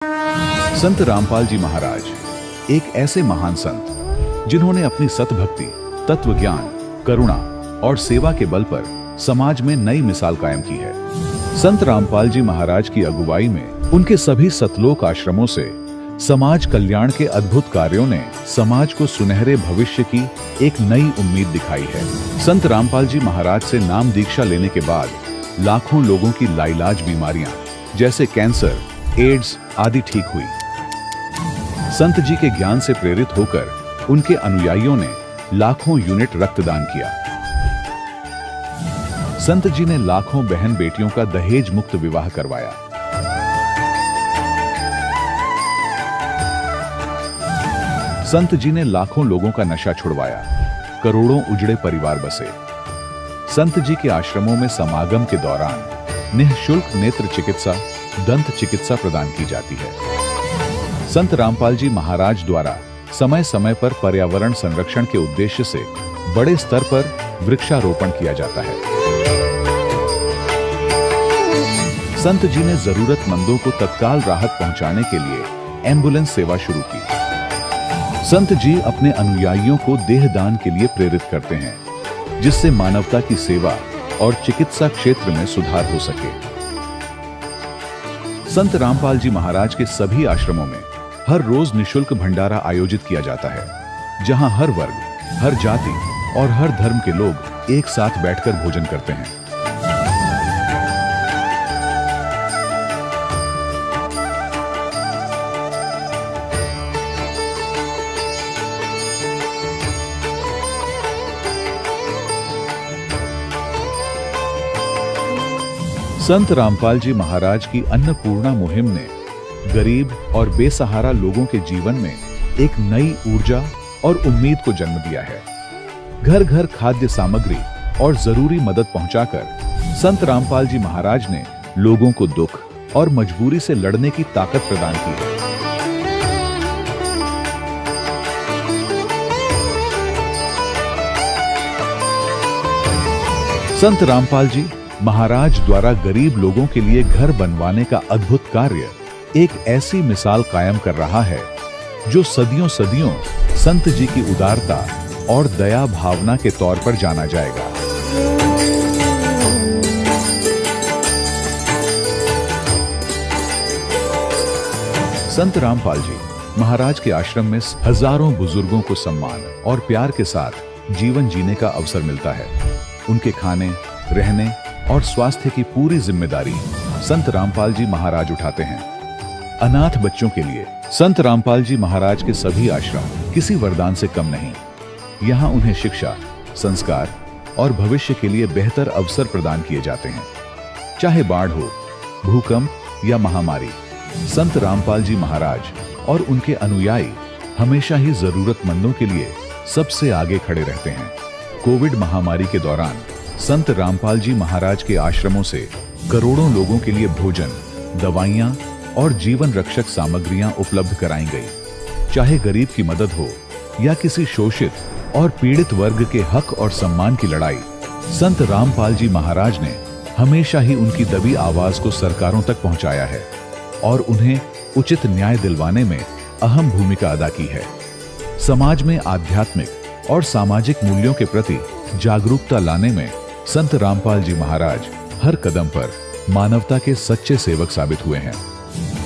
संत रामपाल जी महाराज एक ऐसे महान संत जिन्होंने अपनी सतभक्ति, तत्व ज्ञान, करुणा और सेवा के बल पर समाज में नई मिसाल कायम की है। संत रामपाल जी महाराज की अगुवाई में उनके सभी सतलोक आश्रमों से समाज कल्याण के अद्भुत कार्यों ने समाज को सुनहरे भविष्य की एक नई उम्मीद दिखाई है। संत रामपाल जी महाराज से नाम दीक्षा लेने के बाद लाखों लोगों की लाइलाज बीमारियां जैसे कैंसर, एड्स आदि ठीक हुई। संत जी के ज्ञान से प्रेरित होकर उनके अनुयायियों ने लाखों यूनिट रक्तदान किया। संत जी ने लाखों बहन बेटियों का दहेज मुक्त विवाह करवाया। संत जी ने लाखों लोगों का नशा छुड़वाया, करोड़ों उजड़े परिवार बसे। संत जी के आश्रमों में समागम के दौरान निःशुल्क नेत्र चिकित्सा, दंत चिकित्सा प्रदान की जाती है। संत रामपाल जी महाराज द्वारा समय समय पर पर्यावरण संरक्षण के उद्देश्य से बड़े स्तर पर वृक्षारोपण किया जाता है। संत जी ने जरूरतमंदों को तत्काल राहत पहुंचाने के लिए एम्बुलेंस सेवा शुरू की। संत जी अपने अनुयायियों को देहदान के लिए प्रेरित करते हैं, जिससे मानवता की सेवा और चिकित्सा क्षेत्र में सुधार हो सके। संत रामपाल जी महाराज के सभी आश्रमों में हर रोज निःशुल्क भंडारा आयोजित किया जाता है, जहां हर वर्ग, हर जाति और हर धर्म के लोग एक साथ बैठकर भोजन करते हैं। संत रामपाल जी महाराज की अन्नपूर्णा मुहिम ने गरीब और बेसहारा लोगों के जीवन में एक नई ऊर्जा और उम्मीद को जन्म दिया है। घर घर खाद्य सामग्री और जरूरी मदद पहुंचाकर संत रामपाल जी महाराज ने लोगों को दुख और मजबूरी से लड़ने की ताकत प्रदान की है। संत रामपाल जी महाराज द्वारा गरीब लोगों के लिए घर बनवाने का अद्भुत कार्य एक ऐसी मिसाल कायम कर रहा है जो सदियों सदियों संत जी की उदारता और दया भावना के तौर पर जाना जाएगा। संत रामपाल जी महाराज के आश्रम में हजारों बुजुर्गों को सम्मान और प्यार के साथ जीवन जीने का अवसर मिलता है। उनके खाने, रहने और स्वास्थ्य की पूरी जिम्मेदारी संत रामपाल जी महाराज उठाते हैं। अनाथ बच्चों के लिए संत रामपाल जी महाराज के सभी आश्रम किसी वरदान से कम नहीं। यहाँ उन्हें शिक्षा, संस्कार और भविष्य के लिए बेहतर अवसर प्रदान किए जाते हैं। चाहे बाढ़ हो, भूकंप या महामारी, संत रामपाल जी महाराज और उनके अनुयायी हमेशा ही जरूरतमंदों के लिए सबसे आगे खड़े रहते हैं। कोविड महामारी के दौरान संत रामपाल जी महाराज के आश्रमों से करोड़ों लोगों के लिए भोजन, दवाइयां और जीवन रक्षक सामग्रियां उपलब्ध कराई गई। चाहे गरीब की मदद हो या किसी शोषित और पीड़ित वर्ग के हक और सम्मान की लड़ाई, संत रामपाल जी महाराज ने हमेशा ही उनकी दबी आवाज को सरकारों तक पहुंचाया है और उन्हें उचित न्याय दिलवाने में अहम भूमिका अदा की है। समाज में आध्यात्मिक और सामाजिक मूल्यों के प्रति जागरूकता लाने में संत रामपाल जी महाराज हर कदम पर मानवता के सच्चे सेवक साबित हुए हैं।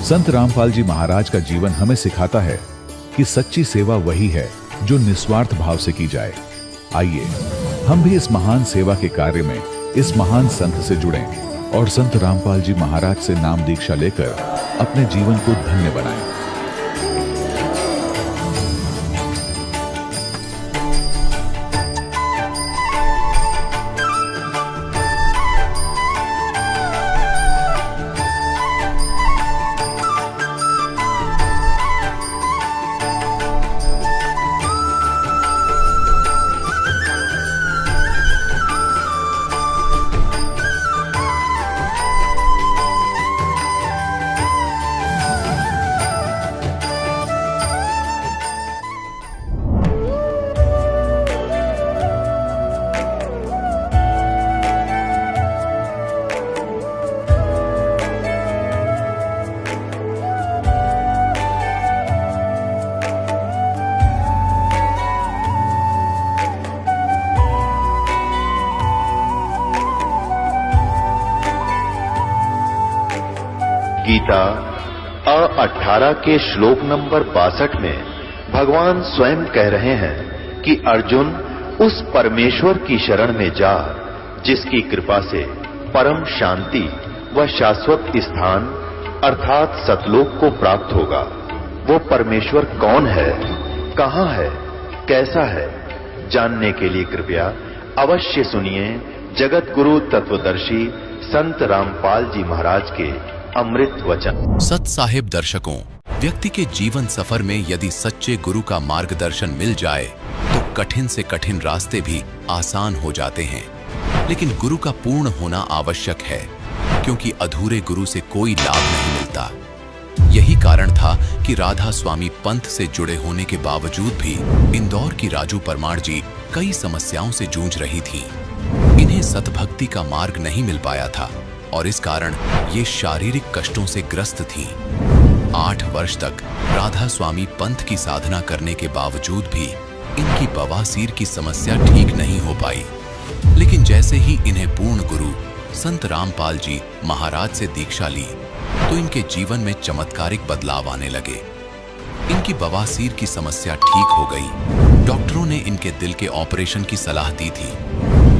संत रामपाल जी महाराज का जीवन हमें सिखाता है कि सच्ची सेवा वही है जो निस्वार्थ भाव से की जाए। आइए हम भी इस महान सेवा के कार्य में इस महान संत से जुड़ें और संत रामपाल जी महाराज से नाम दीक्षा लेकर अपने जीवन को धन्य बनाएं। गीता 18 के श्लोक नंबर 62 में भगवान स्वयं कह रहे हैं कि अर्जुन उस परमेश्वर की शरण में जा जिसकी कृपा से परम शांति व शाश्वत स्थान अर्थात सतलोक को प्राप्त होगा। वो परमेश्वर कौन है, कहां है, कैसा है, जानने के लिए कृपया अवश्य सुनिए जगत गुरु तत्वदर्शी संत रामपाल जी महाराज के अमृत वचन। सत साहिब दर्शकों, व्यक्ति के जीवन सफर में यदि सच्चे गुरु का मार्गदर्शन मिल जाए तो कठिन से कठिन रास्ते भी आसान हो जाते हैं। लेकिन गुरु का पूर्ण होना आवश्यक है, क्योंकि अधूरे गुरु से कोई लाभ नहीं मिलता। यही कारण था कि राधा स्वामी पंथ से जुड़े होने के बावजूद भी इंदौर की राजू परमार जी कई समस्याओं से जूझ रही थीं। इन्हें सतभक्ति का मार्ग नहीं मिल पाया था और इस कारण ये शारीरिक कष्टों से ग्रस्त थीं। 8 वर्ष तक राधा स्वामी पंथ की साधना करने के बावजूद भी इनकी बवासीर की समस्या ठीक नहीं हो पाई। लेकिन जैसे ही इन्हें पूर्ण गुरु संत रामपाल जी महाराज से दीक्षा ली तो इनके जीवन में चमत्कारिक बदलाव आने लगे। इनकी बवासीर की समस्या ठीक हो गई। डॉक्टरों ने इनके दिल के ऑपरेशन की सलाह दी थी,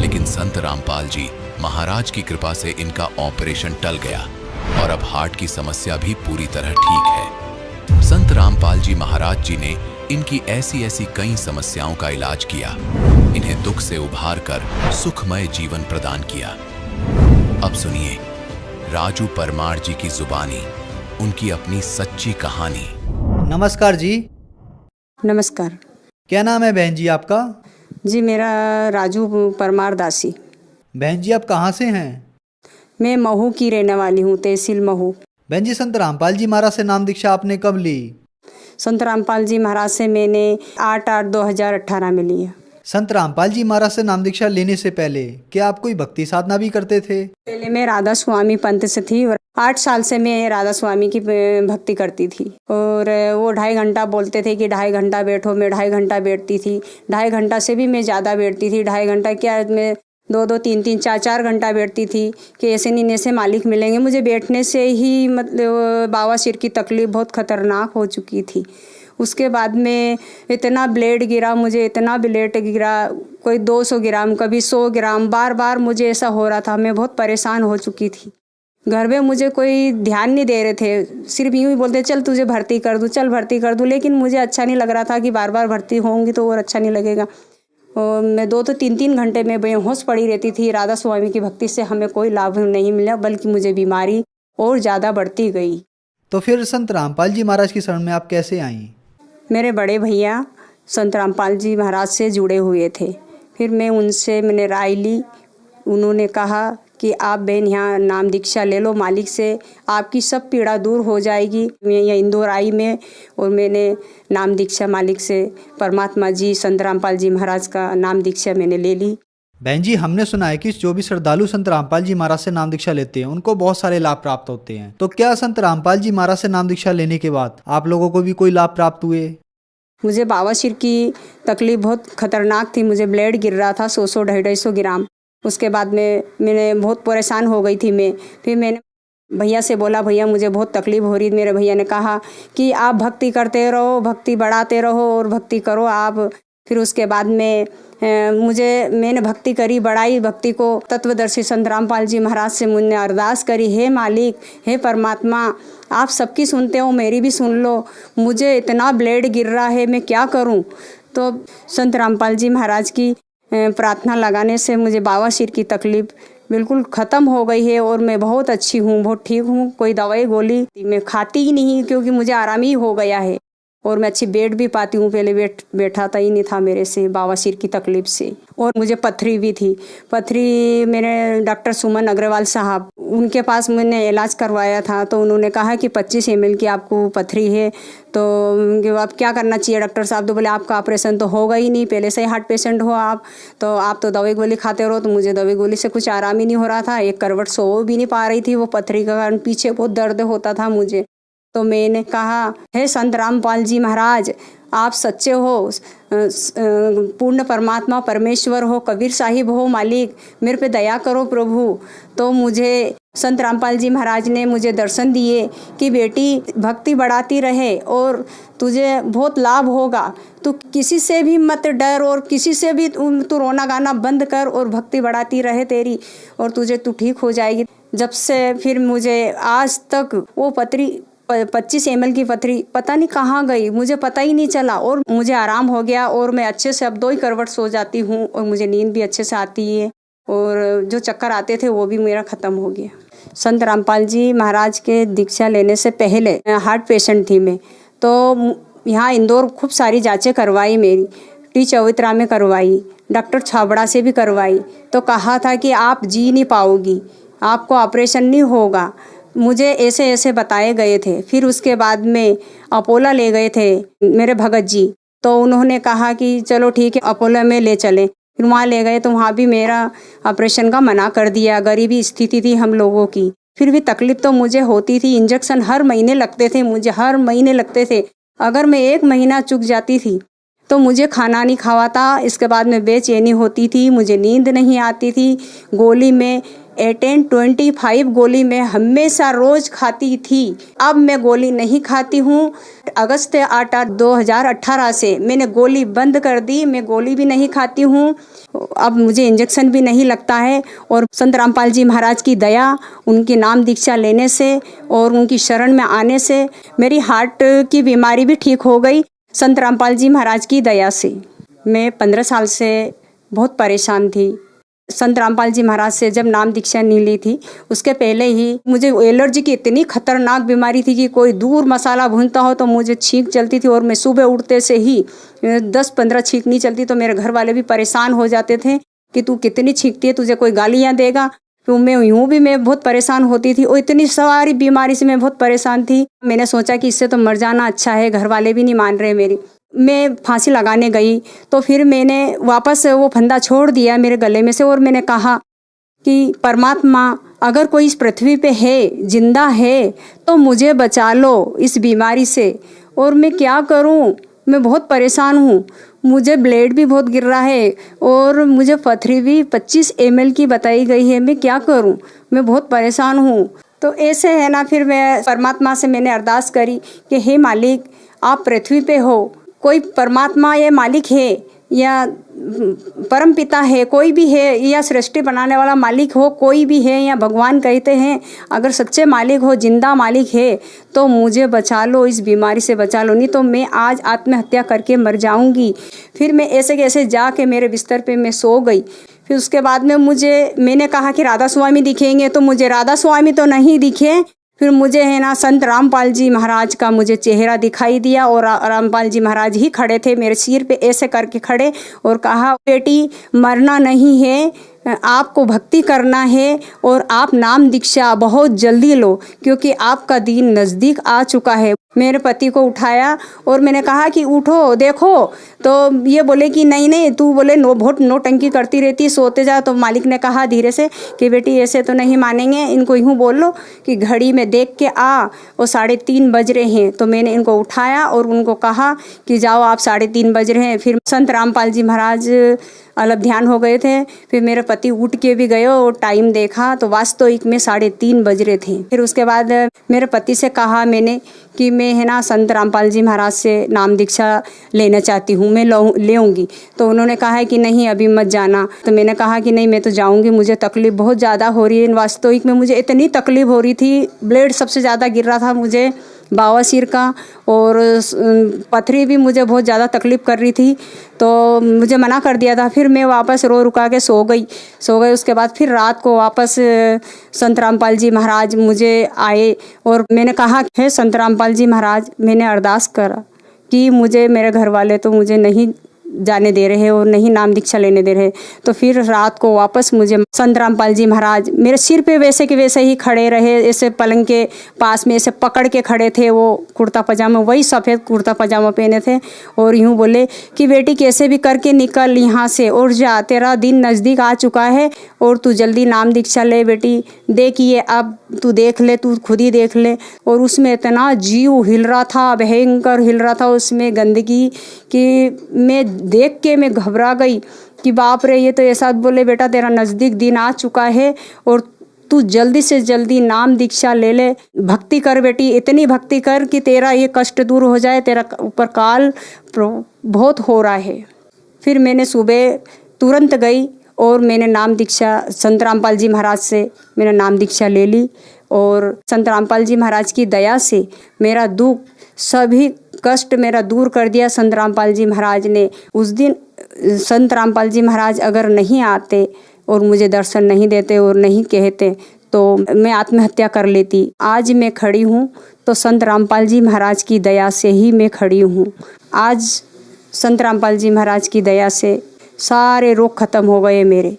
लेकिन संत रामपाल जी महाराज की कृपा से इनका ऑपरेशन टल गया और अब हार्ट की समस्या भी पूरी तरह ठीक है। संत रामपाल जी महाराज जी ने इनकी ऐसी कई समस्याओं का इलाज किया, इन्हें दुख से उभार कर सुखमय जीवन प्रदान किया। अब सुनिए राजू परमार जी की जुबानी, उनकी अपनी सच्ची कहानी। नमस्कार जी। नमस्कार। क्या नाम है बहन जी आपका? जी मेरा राजू परमार दासी। बहन जी आप कहाँ से हैं? मैं महू की रहने वाली हूँ, तहसील महू। बहन जी संत रामपाल जी महाराज से नाम दीक्षा आपने कब ली? संत रामपाल जी महाराज से मैंने 8/8/2018 में लिया। संत रामपाल जी महाराज से नाम दीक्षा लेने से पहले क्या आप कोई भक्ति साधना भी करते थे? पहले मैं राधा स्वामी पंथ से थी और 8 साल से मैं राधा स्वामी की भक्ति करती थी। और वो 2.5 घंटा बोलते थे कि 2.5 घंटा बैठो, मैं 2.5 घंटा बैठती थी। 2.5 घंटा से भी मैं ज़्यादा बैठती थी। 2.5 घंटा क्या, मैं 2-2, 3-3, 4-4 घंटा बैठती थी कि ऐसे नहीं ऐसे मालिक मिलेंगे। मुझे बैठने से ही मतलब बवासीर की तकलीफ़ बहुत ख़तरनाक हो चुकी थी। उसके बाद में इतना ब्लेड गिरा, मुझे इतना ब्लेड गिरा, कोई 200 ग्राम, कभी 100 ग्राम, बार मुझे ऐसा हो रहा था। मैं बहुत परेशान हो चुकी थी। घर में मुझे कोई ध्यान नहीं दे रहे थे, सिर्फ यूँ ही बोलते चल तुझे भर्ती कर दूँ, चल भर्ती कर दूँ। लेकिन मुझे अच्छा नहीं लग रहा था कि बार भर्ती होंगी तो और अच्छा नहीं लगेगा। और मैं 2 तो 3 घंटे में बेहोश पड़ी रहती थी। राधा स्वामी की भक्ति से हमें कोई लाभ नहीं मिला, बल्कि मुझे बीमारी और ज़्यादा बढ़ती गई। तो फिर संत रामपाल जी महाराज की शरण में आप कैसे आईं? मेरे बड़े भैया संत रामपाल जी महाराज से जुड़े हुए थे। फिर मैंने राय ली। उन्होंने कहा कि आप बहन यहाँ नाम दीक्षा ले लो मालिक से, आपकी सब पीड़ा दूर हो जाएगी। मैं यहाँ इंदौर आई में और मैंने नाम दीक्षा मालिक से परमात्मा जी संत रामपाल जी महाराज का नाम दीक्षा मैंने ले ली। बहन जी हमने सुना है कि जो भी श्रद्धालु संत रामपाल जी महाराज से नाम दीक्षा लेते हैं उनको बहुत सारे लाभ प्राप्त होते हैं। तो क्या संत रामपाल जी महाराज से नाम दीक्षा लेने के बाद आप लोगों को भी कोई लाभ प्राप्त हुए? मुझे बवासीर की तकलीफ बहुत खतरनाक थी। मुझे ब्लेड गिर रहा था 100 250 ग्राम। उसके बाद में मैंने बहुत परेशान हो गई थी मैं। फिर मैंने भैया से बोला, भैया मुझे बहुत तकलीफ हो रही है। मेरे भैया ने कहा कि आप भक्ति करते रहो, भक्ति बढ़ाते रहो और भक्ति करो आप। फिर उसके बाद में मैंने भक्ति करी, बढ़ाई भक्ति को। तत्वदर्शी संत रामपाल जी महाराज से मैंने अरदास करी, हे मालिक, हे परमात्मा, आप सबकी सुनते हो, मेरी भी सुन लो। मुझे इतना ब्लेड गिर रहा है, मैं क्या करूं? तो संत रामपाल जी महाराज की प्रार्थना लगाने से मुझे बवासीर की तकलीफ बिल्कुल ख़त्म हो गई है और मैं बहुत अच्छी हूँ, बहुत ठीक हूँ। कोई दवाई गोली मैं खाती ही नहीं, क्योंकि मुझे आराम ही हो गया है और मैं अच्छी बैठ भी पाती हूँ। पहले बैठाता ही नहीं था मेरे से बवासीर की तकलीफ से। और मुझे पथरी भी थी। पथरी मेरे डॉक्टर सुमन अग्रवाल साहब, उनके पास मैंने इलाज करवाया था। तो उन्होंने कहा कि 25 ml की आपको पथरी है, तो अब क्या करना चाहिए डॉक्टर साहब? तो बोले आपका ऑपरेशन तो होगा ही नहीं, पहले से ही हार्ट पेशेंट हो आप तो दवाई गोली खाते रहो। तो मुझे दवाई गोली से कुछ आराम ही नहीं हो रहा था। एक करवट सो भी नहीं पा रही थी, वो पथरी का कारण पीछे बहुत दर्द होता था मुझे। तो मैंने कहा, हे संत रामपाल जी महाराज, आप सच्चे हो, पूर्ण परमात्मा परमेश्वर हो, कबीर साहिब हो मालिक, मेरे पे दया करो प्रभु। तो मुझे संत रामपाल जी महाराज ने मुझे दर्शन दिए कि बेटी भक्ति बढ़ाती रहे और तुझे बहुत लाभ होगा। तू किसी से भी मत डर और किसी से भी तू रोना गाना बंद कर और भक्ति बढ़ाती रहे तेरी, और तू ठीक हो जाएगी। जब से फिर मुझे आज तक वो पथरी 25 ml की पथरी पता नहीं कहाँ गई, मुझे पता ही नहीं चला और मुझे आराम हो गया और मैं अच्छे से अब 2 ही करवट सो जाती हूँ और मुझे नींद भी अच्छे से आती है और जो चक्कर आते थे वो भी मेरा ख़त्म हो गया। संत रामपाल जी महाराज के दीक्षा लेने से पहले हार्ट पेशेंट थी मैं, तो यहाँ इंदौर खूब सारी जांचें करवाई, मेरी टी चौतरा में करवाई, डॉक्टर छाबड़ा से भी करवाई, तो कहा था कि आप जी नहीं पाओगी, आपको ऑपरेशन नहीं होगा, मुझे ऐसे ऐसे बताए गए थे। फिर उसके बाद में अपोला ले गए थे मेरे भगत जी, तो उन्होंने कहा कि चलो ठीक है अपोला में ले चलें। फिर वहाँ ले गए तो वहाँ भी मेरा ऑपरेशन का मना कर दिया, गरीबी स्थिति थी हम लोगों की। फिर भी तकलीफ तो मुझे होती थी, इंजेक्शन हर महीने लगते थे, मुझे हर महीने लगते थे। अगर मैं 1 महीना चूक जाती थी तो मुझे खाना नहीं खावाता, इसके बाद में बेचैनी होती थी, मुझे नींद नहीं आती थी। गोली में 18-25 गोली मैं हमेशा रोज खाती थी। अब मैं गोली नहीं खाती हूँ। अगस्त 8 2018 से मैंने गोली बंद कर दी, मैं गोली भी नहीं खाती हूँ। अब मुझे इंजेक्शन भी नहीं लगता है और संत रामपाल जी महाराज की दया, उनकी नाम दीक्षा लेने से और उनकी शरण में आने से मेरी हार्ट की बीमारी भी ठीक हो गई। संत रामपाल जी महाराज की दया से मैं 15 साल से बहुत परेशान थी। संत रामपाल जी महाराज से जब नाम दीक्षा नहीं ली थी उसके पहले ही मुझे एलर्जी की इतनी खतरनाक बीमारी थी कि कोई दूर मसाला भूनता हो तो मुझे छींक चलती थी और मैं सुबह उठते से ही 10-15 छींक नहीं चलती तो मेरे घर वाले भी परेशान हो जाते थे कि तू कितनी छींकती है, तुझे कोई गालियाँ देगा। तो मैं बहुत परेशान होती थी और इतनी सारी बीमारी से मैं बहुत परेशान थी। मैंने सोचा कि इससे तो मर जाना अच्छा है, घर वाले भी नहीं मान रहे मेरी। मैं फांसी लगाने गई तो फिर मैंने वापस वो फंदा छोड़ दिया मेरे गले में से और मैंने कहा कि परमात्मा अगर कोई इस पृथ्वी पे है, जिंदा है, तो मुझे बचा लो इस बीमारी से। और मैं क्या करूं, मैं बहुत परेशान हूँ, मुझे ब्लड भी बहुत गिर रहा है और मुझे पथरी भी 25 ml की बताई गई है, मैं क्या करूं, मैं बहुत परेशान हूँ। तो ऐसे है ना, फिर मैं परमात्मा से मैंने अरदास करी कि हे मालिक, आप पृथ्वी पे हो, कोई परमात्मा या मालिक है या परम पिता है, कोई भी है, या सृष्टि बनाने वाला मालिक हो, कोई भी है, या भगवान कहते हैं, अगर सच्चे मालिक हो, जिंदा मालिक है, तो मुझे बचा लो, इस बीमारी से बचा लो, नहीं तो मैं आज आत्महत्या करके मर जाऊंगी। फिर मैं ऐसे कैसे जाके मेरे बिस्तर पे मैं सो गई। फिर उसके बाद में मैंने कहा कि राधा स्वामी दिखेंगे, तो मुझे राधा स्वामी तो नहीं दिखे। फिर मुझे है ना संत रामपाल जी महाराज का मुझे चेहरा दिखाई दिया और रामपाल जी महाराज ही खड़े थे मेरे सिर पे ऐसे करके खड़े और कहा, बेटी मरना नहीं है, आपको भक्ति करना है और आप नाम दीक्षा बहुत जल्दी लो क्योंकि आपका दिन नज़दीक आ चुका है। मेरे पति को उठाया और मैंने कहा कि उठो देखो, तो ये बोले कि नहीं तू बोले बहुत नौटंकी करती रहती, सोते जा। तो मालिक ने कहा धीरे से कि बेटी ऐसे तो नहीं मानेंगे, इनको यूँ बोल लो कि घड़ी में देख के आ, वो 3:30 बज रहे हैं। तो मैंने इनको उठाया और उनको कहा कि जाओ आप 3:30 बज रहे हैं। फिर संत रामपाल जी महाराज अलग ध्यान हो गए थे। फिर मेरे पति उठ के भी गए और टाइम देखा तो वास्तविक में 3:30 बज रहे थे। फिर उसके बाद मेरे पति से कहा मैंने कि मैं है ना संत रामपाल जी महाराज से नाम दीक्षा लेना चाहती हूँ, मैं लेऊँगी। तो उन्होंने कहा है कि नहीं अभी मत जाना। तो मैंने कहा कि नहीं मैं तो जाऊँगी, मुझे तकलीफ़ बहुत ज़्यादा हो रही है। वास्तविक में मुझे इतनी तकलीफ़ हो रही थी, ब्लड सबसे ज़्यादा गिर रहा था मुझे, बवासीर का, और पथरी भी मुझे बहुत ज़्यादा तकलीफ़ कर रही थी। तो मुझे मना कर दिया था। फिर मैं वापस रो रुका के सो गई। उसके बाद फिर रात को वापस संत रामपाल जी महाराज मुझे आए और मैंने कहा है संत रामपाल जी महाराज, मैंने अरदास करा कि मुझे मेरे घर वाले तो मुझे नहीं जाने दे रहे और नहीं नाम दीक्षा लेने दे रहे। तो फिर रात को वापस मुझे संत रामपाल जी महाराज मेरे सिर पे वैसे के वैसे ही खड़े रहे, ऐसे पलंग के पास में ऐसे पकड़ के खड़े थे। वो कुर्ता पजामा, वही सफ़ेद कुर्ता पजामा पहने थे और यूँ बोले कि बेटी कैसे भी करके निकल यहाँ से और जा, तेरा दिन नज़दीक आ चुका है और तू जल्दी नाम दीक्षा ले बेटी। देखिए अब तू देख ले, तू खुद ही देख ले। और उसमें इतना जीव हिल रहा था, भयंकर हिल रहा था उसमें गंदगी, कि मैं देख के मैं घबरा गई कि बाप रे, ये तो ऐसा बोले बेटा तेरा नज़दीक दिन आ चुका है और तू जल्दी से जल्दी नाम दीक्षा ले ले, भक्ति कर बेटी, इतनी भक्ति कर कि तेरा ये कष्ट दूर हो जाए, तेरा ऊपर काल बहुत हो रहा है। फिर मैंने सुबह तुरंत गई और मैंने नाम दीक्षा संत रामपाल जी महाराज से मैंने नाम दीक्षा ले ली। और संत रामपाल जी महाराज की दया से मेरा दुख, सभी कष्ट मेरा दूर कर दिया संत रामपाल जी महाराज ने। उस दिन संत रामपाल जी महाराज अगर नहीं आते और मुझे दर्शन नहीं देते और नहीं कहते तो मैं आत्महत्या कर लेती। आज मैं खड़ी हूँ तो संत रामपाल जी महाराज की दया से ही मैं खड़ी हूँ। आज संत रामपाल जी महाराज की दया से सारे रोग खत्म हो गए मेरे।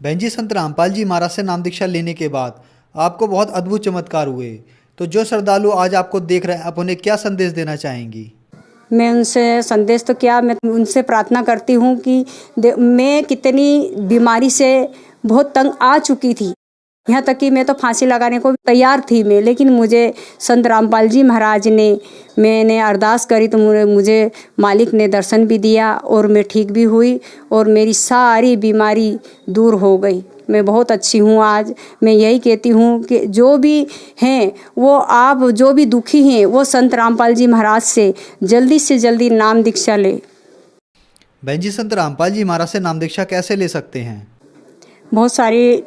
बहन जी, संत रामपाल जी महाराज से नाम दीक्षा लेने के बाद आपको बहुत अद्भुत चमत्कार हुए, तो जो श्रद्धालु आज आपको देख रहे हैं, आप उन्हें क्या संदेश देना चाहेंगी? मैं उनसे संदेश तो क्या, मैं उनसे प्रार्थना करती हूँ कि मैं कितनी बीमारी से बहुत तंग आ चुकी थी, यहाँ तक कि मैं तो फांसी लगाने को तैयार थी मैं, लेकिन मुझे संत रामपाल जी महाराज ने, मैंने अरदास करी तो मुझे मालिक ने दर्शन भी दिया और मैं ठीक भी हुई और मेरी सारी बीमारी दूर हो गई। मैं बहुत अच्छी हूँ आज। मैं यही कहती हूँ कि जो भी हैं वो, आप जो भी दुखी हैं वो संत रामपाल जी महाराज से जल्दी नाम दीक्षा ले। बहन जी, संत रामपाल जी महाराज से नाम दीक्षा कैसे ले सकते हैं? बहुत सारी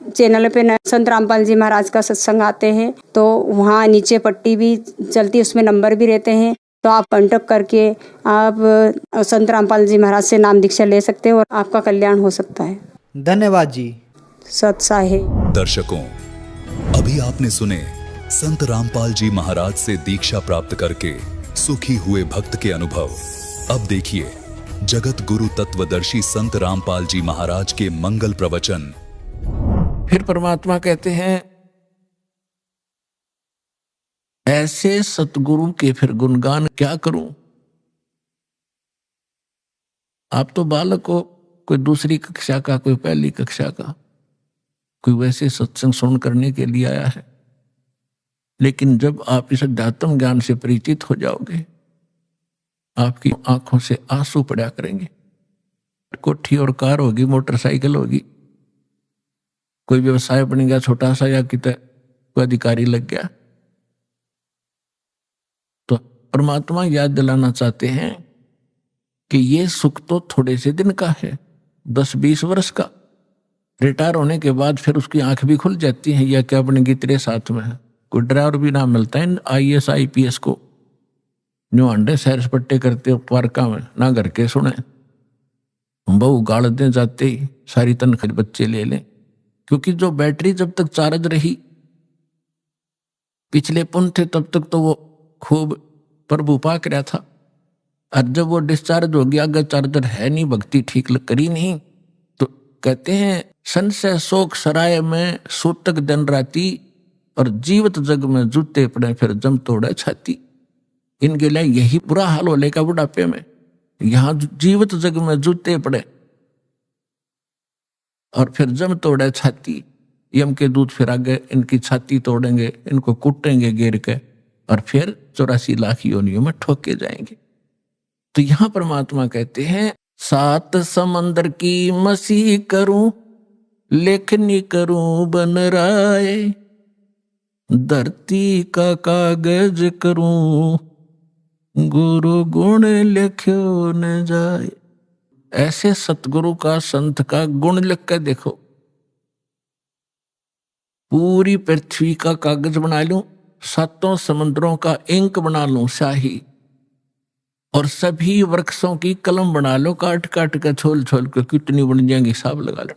चैनल पे संत रामपाल जी महाराज का सत्संग आते हैं, तो वहाँ नीचे पट्टी भी चलती है, उसमें नंबर भी रहते हैं, तो आप कांटेक्ट करके आप संत रामपाल जी महाराज से नाम दीक्षा ले सकते हैं और आपका कल्याण हो सकता है। धन्यवाद जी। सत्सा है। दर्शकों, अभी आपने सुने संत रामपाल जी महाराज से दीक्षा प्राप्त करके सुखी हुए भक्त के अनुभव। अब देखिए जगत गुरु तत्वदर्शी संत रामपाल जी महाराज के मंगल प्रवचन। फिर परमात्मा कहते हैं, ऐसे सतगुरु के फिर गुणगान क्या करूं? आप तो बालक हो, कोई दूसरी कक्षा का, कोई पहली कक्षा का, कोई वैसे सत्संग सुन करने के लिए आया है। लेकिन जब आप इस अध्यात्म ज्ञान से परिचित हो जाओगे, आपकी आंखों से आंसू पड़ा करेंगे। कोठी और कार होगी, मोटरसाइकिल होगी, कोई व्यवसाय बन गया छोटा सा, या कितना कोई अधिकारी लग गया, तो परमात्मा याद दिलाना चाहते हैं कि ये सुख तो थोड़े से दिन का है, 10-20 वर्ष का। रिटायर होने के बाद फिर उसकी आंख भी खुल जाती है, या क्या बनेगी तेरे साथ में है। कोई ड्राइवर भी ना मिलता है IAS IPS को, जो अंडे सैर सपट्टे करते पार्का में, ना घर के सुने, बहु गाड़ दे जाते ही सारी तनख्वाह बच्चे ले लें। क्योंकि जो बैटरी जब तक चार्ज रही, पिछले पुण्य थे, तब तक तो वो खूब प्रभु पाक रहा था। और जब वो डिस्चार्ज हो गया, अगर चार्जर है नहीं, भक्ति ठीक करी नहीं, तो कहते हैं संशय शोक सराय में सूतक दिन राती, और जीवत जग में जूते पड़े फिर जम तोड़े छाती। इनके लिए यही बुरा हाल हो लेगा बुढ़ापे में। यहाँ जीवत जग में जूते पड़े और फिर जम तोड़े छाती। यम के दूत फिर आगे इनकी छाती तोड़ेंगे, इनको कुटेंगे गिर के, और फिर 84 लाख योनियों में ठोके जाएंगे। तो यहां परमात्मा कहते हैं, 7 समंदर की मसीह करूं, लेखनी करूं बन राय, धरती का कागज करूं, गुरु गुण लिखो न जाए। ऐसे सतगुरु का, संत का गुण लिख कर देखो, पूरी पृथ्वी का कागज बना लूं, 7 समुद्रों का इंक बना लूं शाही, और सभी वृक्षों की कलम बना लो, काट काट कर छोल छोल कर कितनी बन जाएंगी हिसाब लगा लो।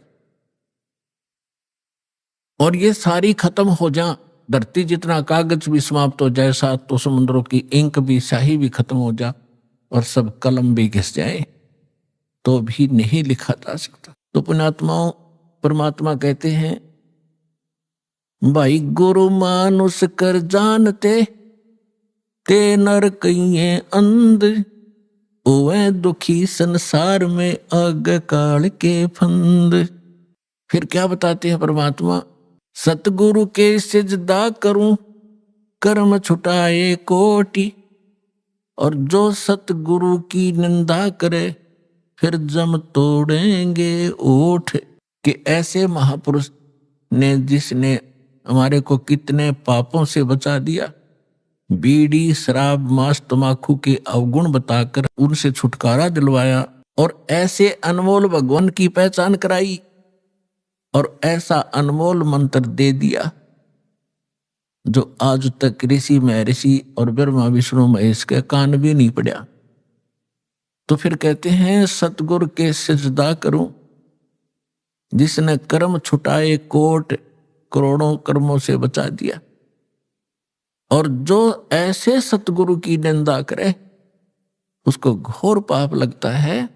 और ये सारी खत्म हो जा, धरती जितना कागज भी समाप्त हो जाए, 7 समुद्रों की इंक भी, शाही भी खत्म हो जा, और सब कलम भी घिस जाए, तो भी नहीं लिखा जा सकता। तो पुण्यात्माओं, परमात्मा कहते हैं, भाई गुरु मानुष कर जानते, ते नर कहिए अंध, ओए दुखी संसार में आग काल के फंद। फिर क्या बताते हैं परमात्मा, सतगुरु के सिजदा करूं, कर्म छुटाए कोटि, और जो सतगुरु की निंदा करे, फिर जम तोड़ेंगे ओठ। कि ऐसे महापुरुष ने जिसने हमारे को कितने पापों से बचा दिया, बीड़ी शराब मांस तमाकू के अवगुण बताकर उनसे छुटकारा दिलवाया और ऐसे अनमोल भगवान की पहचान कराई और ऐसा अनमोल मंत्र दे दिया जो आज तक ऋषि महर्षि और ब्रह्मा विष्णु महेश के कान भी नहीं पड़ा। तो फिर कहते हैं सतगुरु के सिजदा करूं जिसने कर्म छुटाए कोट करोड़ों कर्मों से बचा दिया। और जो ऐसे सतगुरु की निंदा करे उसको घोर पाप लगता है,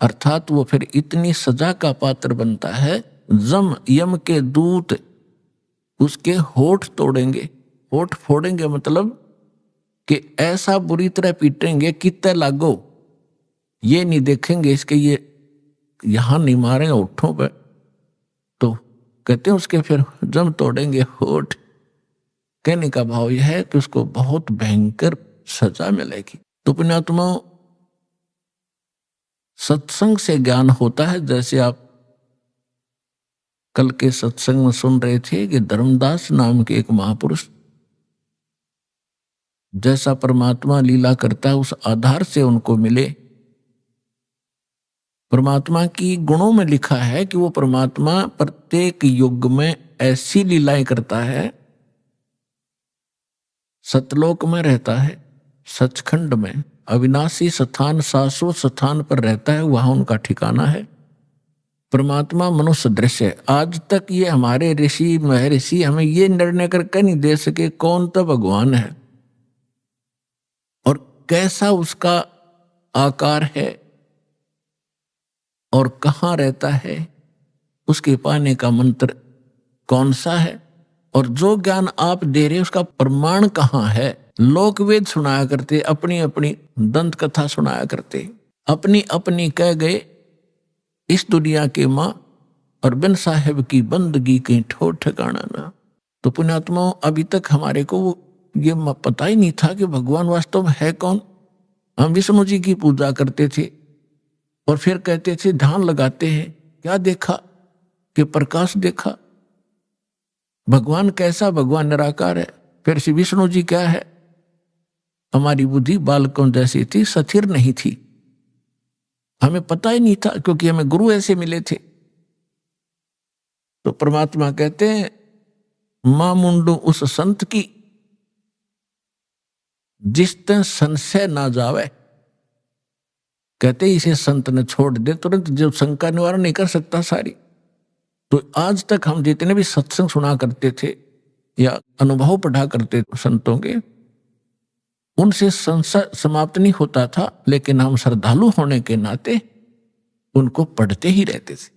अर्थात वो फिर इतनी सजा का पात्र बनता है, जम यम के दूत उसके होठ तोड़ेंगे। होठ फोड़ेंगे मतलब कि ऐसा बुरी तरह पीटेंगे कितने लागो, ये नहीं देखेंगे इसके ये यहां नहीं मारेंगे होठों पर, तो कहते हैं उसके फिर जम तोड़ेंगे होठ। कहने का भाव यह है कि उसको बहुत भयंकर सजा मिलेगी। तो पुण्यात्माओं, सत्संग से ज्ञान होता है। जैसे आप कल के सत्संग में सुन रहे थे कि धर्मदास नाम के एक महापुरुष जैसा परमात्मा लीला करता है उस आधार से उनको मिले। परमात्मा की गुणों में लिखा है कि वो परमात्मा प्रत्येक युग में ऐसी लीलाएं करता है। सतलोक में रहता है, सचखंड में अविनाशी स्थान शाश्वत स्थान पर रहता है, वहां उनका ठिकाना है। परमात्मा मनुष्य दृश्य है। आज तक ये हमारे ऋषि महर्षि हमें ये निर्णय करके नहीं दे सके कौन तो भगवान है और कैसा उसका आकार है और कहाँ रहता है, उसके पाने का मंत्र कौन सा है और जो ज्ञान आप दे रहे उसका प्रमाण कहाँ है। लोक वेद सुनाया करते, अपनी अपनी दंत कथा सुनाया करते, अपनी अपनी कह गए इस दुनिया के माँ और बिन साहेब की बंदगी कहीं ठोर ठिकाना ना। तो पुण्यात्माओं, अभी तक हमारे को ये पता ही नहीं था कि भगवान वास्तव में है कौन। हम विष्णु जी की पूजा करते थे और फिर कहते थे ध्यान लगाते हैं, क्या देखा कि प्रकाश देखा। भगवान कैसा? भगवान निराकार है। फिर श्री विष्णु जी क्या है? हमारी बुद्धि बालकों जैसी थी, स्थिर नहीं थी, हमें पता ही नहीं था क्योंकि हमें गुरु ऐसे मिले थे। तो परमात्मा कहते हैं मां मुंडू उस संत की जिस तन संशय ना जावे। कहते इसे संत ने छोड़ दे तुरंत, जो शंका निवारण नहीं कर सकता सारी। तो आज तक हम जितने भी सत्संग सुना करते थे या अनुभव पढ़ा करते संतों के, उनसे संशय समाप्त नहीं होता था, लेकिन हम श्रद्धालु होने के नाते उनको पढ़ते ही रहते थे।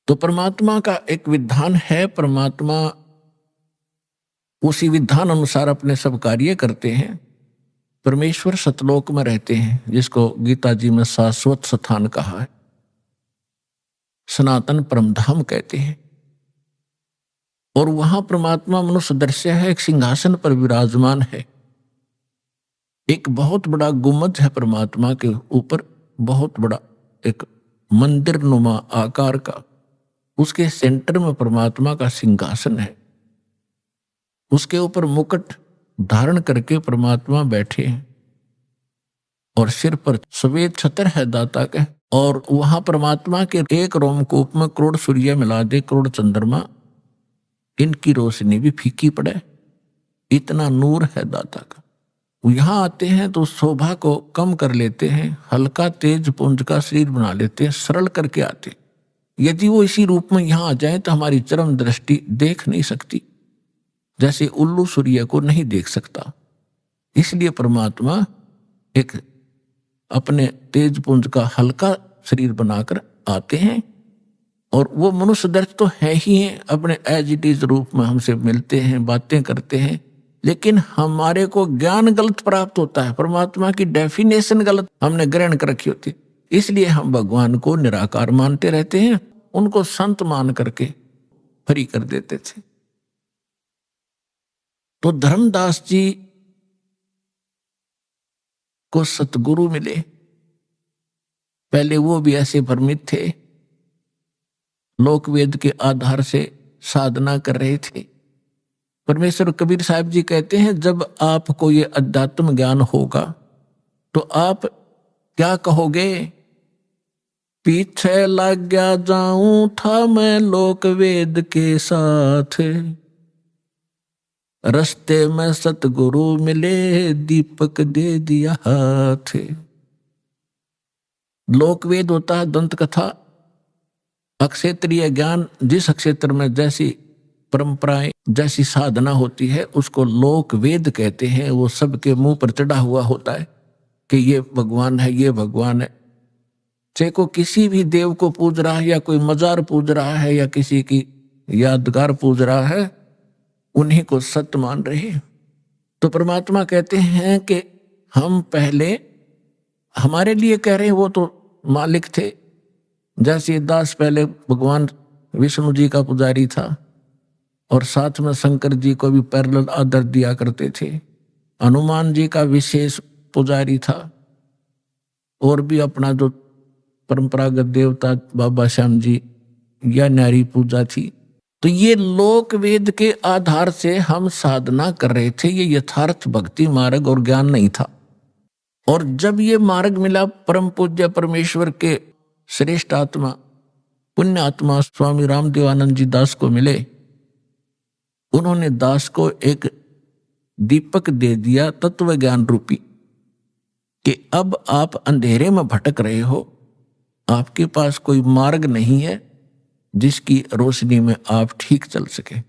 तो परमात्मा का एक विधान है, परमात्मा उसी विधान अनुसार अपने सब कार्य करते हैं। परमेश्वर सतलोक में रहते हैं, जिसको गीता जी में शाश्वत स्थान कहा है, सनातन परमधाम कहते हैं। और वहां परमात्मा मनुष्य दृश्य है, एक सिंहासन पर विराजमान है। एक बहुत बड़ा गुम्बद है परमात्मा के ऊपर, बहुत बड़ा एक मंदिर नुमा आकार का, उसके सेंटर में परमात्मा का सिंहासन है। उसके ऊपर मुकुट धारण करके परमात्मा बैठे हैं और सिर पर सफेद छत्र है दाता का। और वहां परमात्मा के एक रोमकूप में करोड़ सूर्य मिला दे, करोड़ चंद्रमा, इनकी रोशनी भी फीकी पड़े, इतना नूर है दाता का। यहां आते हैं तो शोभा को कम कर लेते हैं, हल्का तेज पुंज का शरीर बना लेते हैं, सरल करके आते हैं। यदि वो इसी रूप में यहां आ जाए तो हमारी चरम दृष्टि देख नहीं सकती, जैसे उल्लू सूर्य को नहीं देख सकता। इसलिए परमात्मा एक अपने तेज पुंज का हल्का शरीर बनाकर आते हैं और वो मनुष्य दर्श तो है ही हैं, अपने एज इट इज रूप में हमसे मिलते हैं, बातें करते हैं, लेकिन हमारे को ज्ञान गलत प्राप्त होता है, परमात्मा की डेफिनेशन गलत हमने ग्रहण कर रखी होती। इसलिए हम भगवान को निराकार मानते रहते हैं, उनको संत मान करके फ्री कर देते थे। तो धर्मदास जी को सतगुरु मिले। पहले वो भी ऐसे भ्रमित थे, लोक वेद के आधार से साधना कर रहे थे। परमेश्वर कबीर साहब जी कहते हैं, जब आपको ये अध्यात्म ज्ञान होगा तो आप क्या कहोगे? पीछे लग गया जाऊं था मैं लोक वेद के साथ, रस्ते में सतगुरु मिले दीपक दे दिया हाथ। लोकवेद होता है दंत कथा, अक्षेत्रीय ज्ञान, जिस क्षेत्र में जैसी परंपराएं जैसी साधना होती है उसको लोक वेद कहते हैं। वो सबके मुंह पर चढ़ा हुआ होता है कि ये भगवान है, ये भगवान है। चाहे को किसी भी देव को पूज रहा है या कोई मजार पूज रहा है या किसी की यादगार पूज रहा है, उन्हीं को सत्य मान रहे हैं। तो परमात्मा कहते हैं कि हम पहले हमारे लिए कह रहे हैं, वो तो मालिक थे। जैसे दास पहले भगवान विष्णु जी का पुजारी था और साथ में शंकर जी को भी पैरेलल आदर दिया करते थे। हनुमान जी का विशेष पुजारी था और भी अपना जो परंपरागत देवता बाबा श्याम जी या नारी पूजा थी। तो ये लोक वेद के आधार से हम साधना कर रहे थे। ये यथार्थ भक्ति मार्ग और ज्ञान नहीं था। और जब ये मार्ग मिला परम पूज्य परमेश्वर के श्रेष्ठ आत्मा पुण्य आत्मा स्वामी रामदेवानंद जी दास को मिले, उन्होंने दास को एक दीपक दे दिया तत्व ज्ञान रूपी कि अब आप अंधेरे में भटक रहे हो, आपके पास कोई मार्ग नहीं है जिसकी रोशनी में आप ठीक चल सके।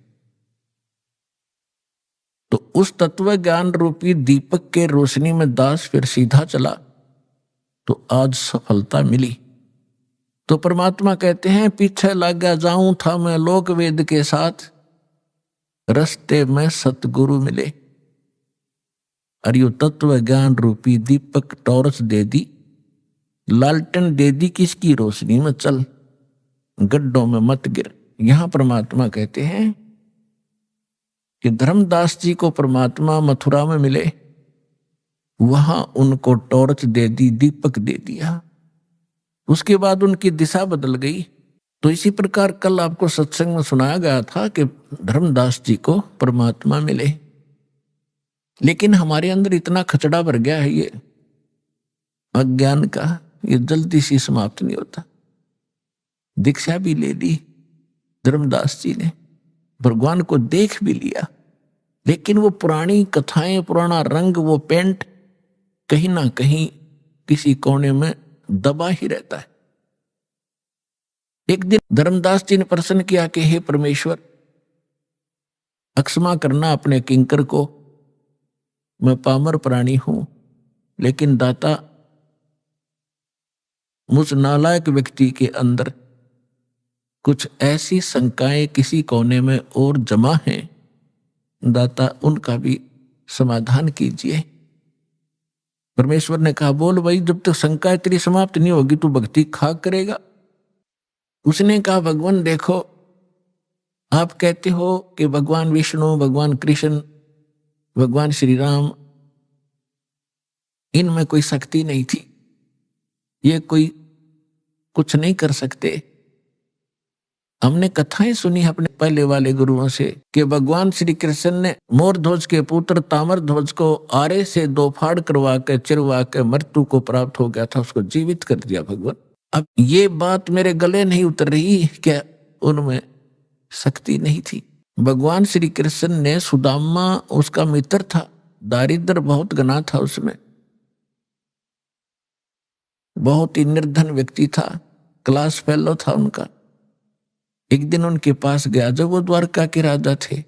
तो उस तत्व ज्ञान रूपी दीपक के रोशनी में दास फिर सीधा चला तो आज सफलता मिली। तो परमात्मा कहते हैं, पीछे लग गया जाऊं था मैं लोक वेद के साथ, रस्ते में सतगुरु मिले। और यो तत्व ज्ञान रूपी दीपक टॉर्च दे दी, लालटेन दे दी, किसकी रोशनी में चल, गड्ढों में मत गिर। यहां परमात्मा कहते हैं कि धर्मदास जी को परमात्मा मथुरा में मिले, वहां उनको टॉर्च दे दी, दीपक दे दिया। उसके बाद उनकी दिशा बदल गई। तो इसी प्रकार कल आपको सत्संग में सुनाया गया था कि धर्मदास जी को परमात्मा मिले, लेकिन हमारे अंदर इतना खचड़ा भर गया है ये अज्ञान का, ये जल्दी से समाप्त नहीं होता। दीक्षा भी ले ली धर्मदास जी ने, भगवान को देख भी लिया, लेकिन वो पुरानी कथाएं, पुराना रंग, वो पेंट कहीं ना कहीं किसी कोने में दबा ही रहता है। एक दिन धर्मदास जी ने प्रश्न किया कि हे परमेश्वर, अक्षमा करना अपने किंकर को, मैं पामर प्राणी हूं, लेकिन दाता मुझ नालायक व्यक्ति के अंदर कुछ ऐसी शंकाएं किसी कोने में और जमा हैं, दाता उनका भी समाधान कीजिए। परमेश्वर ने कहा, बोल भाई, जब तक शंकाएं तेरी समाप्त नहीं होगी तू भक्ति खाक करेगा। उसने कहा, भगवान देखो, आप कहते हो कि भगवान विष्णु, भगवान कृष्ण, भगवान श्री राम, इनमें कोई शक्ति नहीं थी, ये कोई कुछ नहीं कर सकते। हमने कथाएं सुनी अपने पहले वाले गुरुओं से कि भगवान श्री कृष्ण ने मोर ध्वज के पुत्र तामर ध्वज को आरे से 2 फाड़ करवा के चिरवा के मृत्यु को प्राप्त हो गया था, उसको जीवित कर दिया भगवान। अब ये बात मेरे गले नहीं उतर रही, क्या उनमें शक्ति नहीं थी? भगवान श्री कृष्ण ने सुदामा उसका मित्र था, दारिद्र बहुत घना था, उसमें बहुत ही निर्धन व्यक्ति था, क्लास फेलो था उनका। एक दिन उनके पास गया जब वो द्वारका के राजा थे,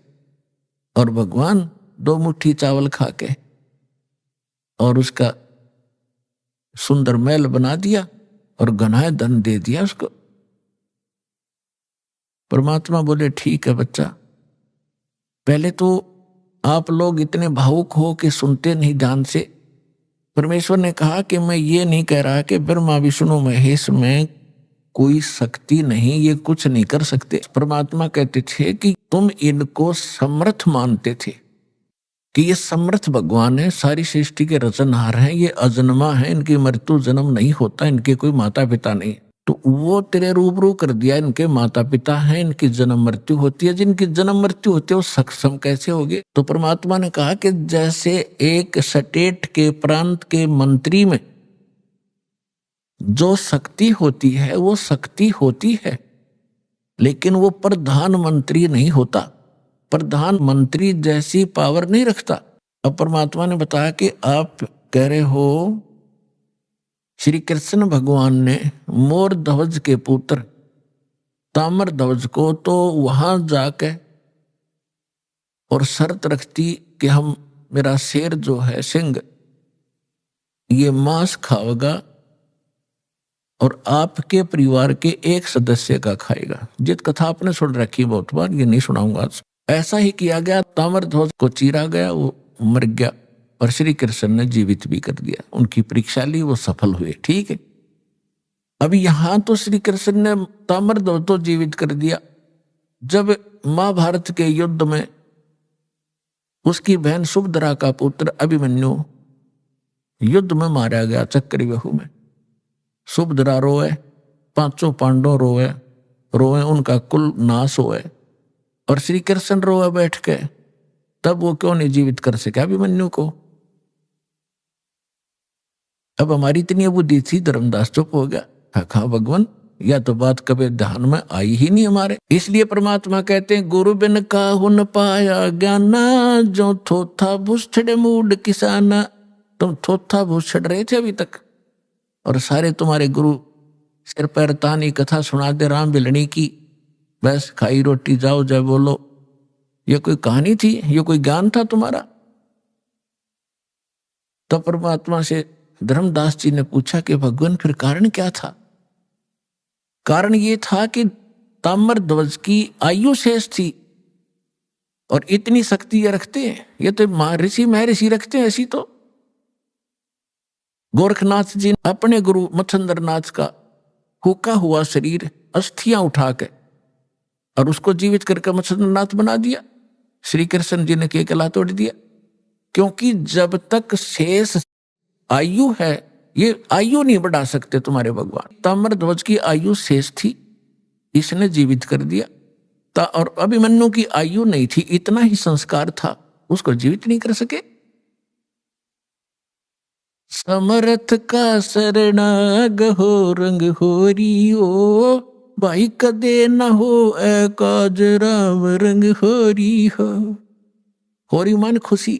और भगवान 2 मुट्ठी चावल खा के और उसका सुंदर महल बना दिया और घना धन दे दिया उसको। परमात्मा बोले, ठीक है बच्चा, पहले तो आप लोग इतने भावुक हो कि सुनते नहीं ध्यान से। परमेश्वर ने कहा कि मैं ये नहीं कह रहा कि ब्रह्मा विष्णु महेश में कोई शक्ति नहीं, ये कुछ नहीं कर सकते। परमात्मा कहते थे कि तुम इनको समर्थ मानते थे कि ये समर्थ भगवान है, सारी सृष्टि के रचनहार हैं, ये अजन्मा है, इनकी मृत्यु जन्म नहीं होता, इनके कोई माता पिता नहीं। तो वो तेरे रूबरू कर दिया, इनके माता पिता हैं, इनकी जन्म मृत्यु होती है, जिनकी जन्म मृत्यु होती है वो सक्षम कैसे होगे? तो परमात्मा ने कहा कि जैसे एक स्टेट के प्रांत के मंत्री में जो शक्ति होती है वो शक्ति होती है, लेकिन वो प्रधानमंत्री नहीं होता, प्रधानमंत्री जैसी पावर नहीं रखता। अब परमात्मा ने बताया कि आप कह रहे हो श्री कृष्ण भगवान ने मोर ध्वज के पुत्र ताम्र ध्वज को तो वहां जाके और शर्त रखती कि हम, मेरा शेर जो है सिंह, ये मांस खाएगा और आपके परिवार के एक सदस्य का खाएगा। जित कथा आपने सुन रखी बहुत बार, ये नहीं सुनाऊंगा आज। ऐसा ही किया गया, ताम्र ध्वज को चीरा गया, वो मर गया और श्री कृष्ण ने जीवित भी कर दिया। उनकी परीक्षा ली, वो सफल हुए। ठीक है, अभी यहां तो श्री कृष्ण ने ताम्र ध्वज तो जीवित कर दिया। जब महाभारत के युद्ध में उसकी बहन सुभद्रा का पुत्र अभिमन्यु युद्ध में मारा गया चक्रव्यूह में, सुभद्रा रोए, पांचों पांडव रोए, उनका कुल नाश होए, और श्री कृष्ण रोए बैठ के, तब वो क्यों नहीं जीवित कर सके अभिमन्यु को? अब हमारी इतनी बुद्धि थी, धर्मदास चुप हो गया। कहा भगवान या तो बात कभी ध्यान में आई ही नहीं हमारे। इसलिए परमात्मा कहते हैं गुरु बिन काहु न पाया ज्ञाना, जो थोथा भूषड़ मूड किसाना। तुम थोथा भूषड़ रहे थे अभी तक, और सारे तुम्हारे गुरु सिर पैर तानी कथा सुना दे राम बिलनी की, बस खाई रोटी जाओ जय बोलो। ये कोई कहानी थी? ये कोई ज्ञान था तुम्हारा? तो परमात्मा से धर्मदास जी ने पूछा कि भगवान फिर कारण क्या था? कारण ये था कि ताम्र ध्वज की आयु शेष थी, और इतनी शक्ति ये रखते हैं, ये तो ऋषि महर्षि रखते हैं। ऐसी तो गोरखनाथ जी ने अपने गुरु मच्छंद्रनाथ का हुका हुआ शरीर अस्थियां उठा के और उसको जीवित करके मच्छंद्रनाथ बना दिया। श्री कृष्ण जी ने केकला तोड़ दिया, क्योंकि जब तक शेष आयु है, ये आयु नहीं बढ़ा सकते तुम्हारे भगवान। ताम्र ध्वज की आयु शेष थी, इसने जीवित कर दिया। और अभिमन्यु की आयु नहीं थी, इतना ही संस्कार था, उसको जीवित नहीं कर सके। समर्थ का शरणाग हो रंग होरी हो, भाई कदे न हो काज राम रंग होरी हो। होरी मान खुशी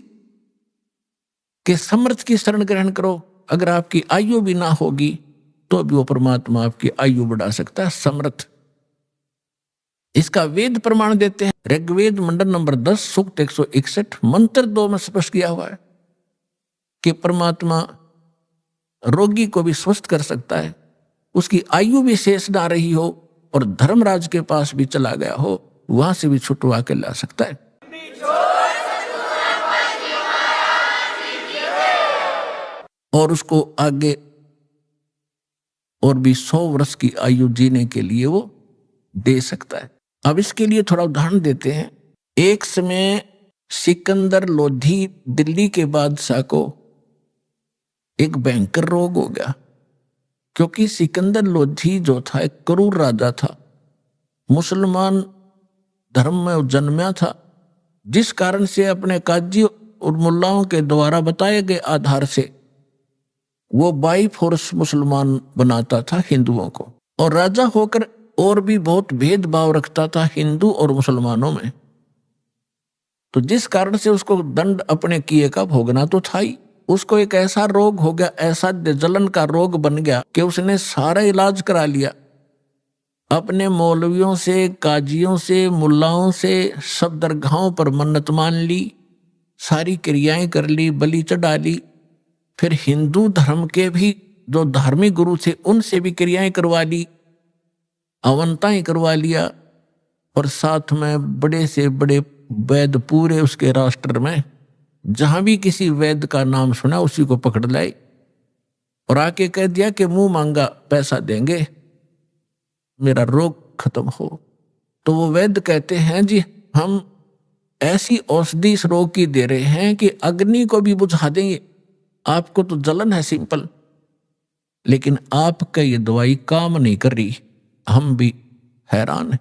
के समर्थ की शरण ग्रहण करो। अगर आपकी आयु भी ना होगी तो भी वो परमात्मा आपकी आयु बढ़ा सकता है, समर्थ। इसका वेद प्रमाण देते हैं। ऋग्वेद मंडल नंबर 10 सूक्त 161 मंत्र 2 में स्पष्ट किया हुआ है कि परमात्मा रोगी को भी स्वस्थ कर सकता है, उसकी आयु भी शेष ना रही हो और धर्मराज के पास भी चला गया हो, वहां से भी छुटवा के ला सकता है। और उसको आगे और भी 100 वर्ष की आयु जीने के लिए वो दे सकता है। अब इसके लिए थोड़ा उदाहरण देते हैं। एक समय सिकंदर लोधी दिल्ली के बादशाह को एक भयंकर रोग हो गया, क्योंकि सिकंदर लोधी जो था एक क्रूर राजा था, मुसलमान धर्म में जन्मा था, जिस कारण से अपने काजी और मुल्लाओं के द्वारा बताए गए आधार से वो बाई फोर्स मुसलमान बनाता था हिंदुओं को, और राजा होकर और भी बहुत भेदभाव रखता था हिंदू और मुसलमानों में। तो जिस कारण से उसको दंड अपने किए का भोगना तो था ही। उसको एक ऐसा रोग हो गया, ऐसा जलन का रोग बन गया कि उसने सारा इलाज करा लिया, अपने मौलवियों से, काजियों से, मुल्लाओं से, सब दरगाहों पर मन्नत मान ली, सारी क्रियाएं कर ली, बलि चढ़ा ली। फिर हिंदू धर्म के भी जो धार्मिक गुरु थे उनसे भी क्रियाएं करवा ली, अवंताएं करवा लिया, और साथ में बड़े से बड़े वैद्य पूरे उसके राष्ट्र में जहां भी किसी वैद्य का नाम सुना उसी को पकड़ लाए और आके कह दिया कि मुंह मांगा पैसा देंगे, मेरा रोग खत्म हो। तो वो वैद्य कहते हैं जी हम ऐसी औषधि इस रोग की दे रहे हैं कि अग्नि को भी बुझा देंगे, आपको तो जलन है सिंपल, लेकिन आपका ये दवाई काम नहीं कर रही, हम भी हैरान हैं।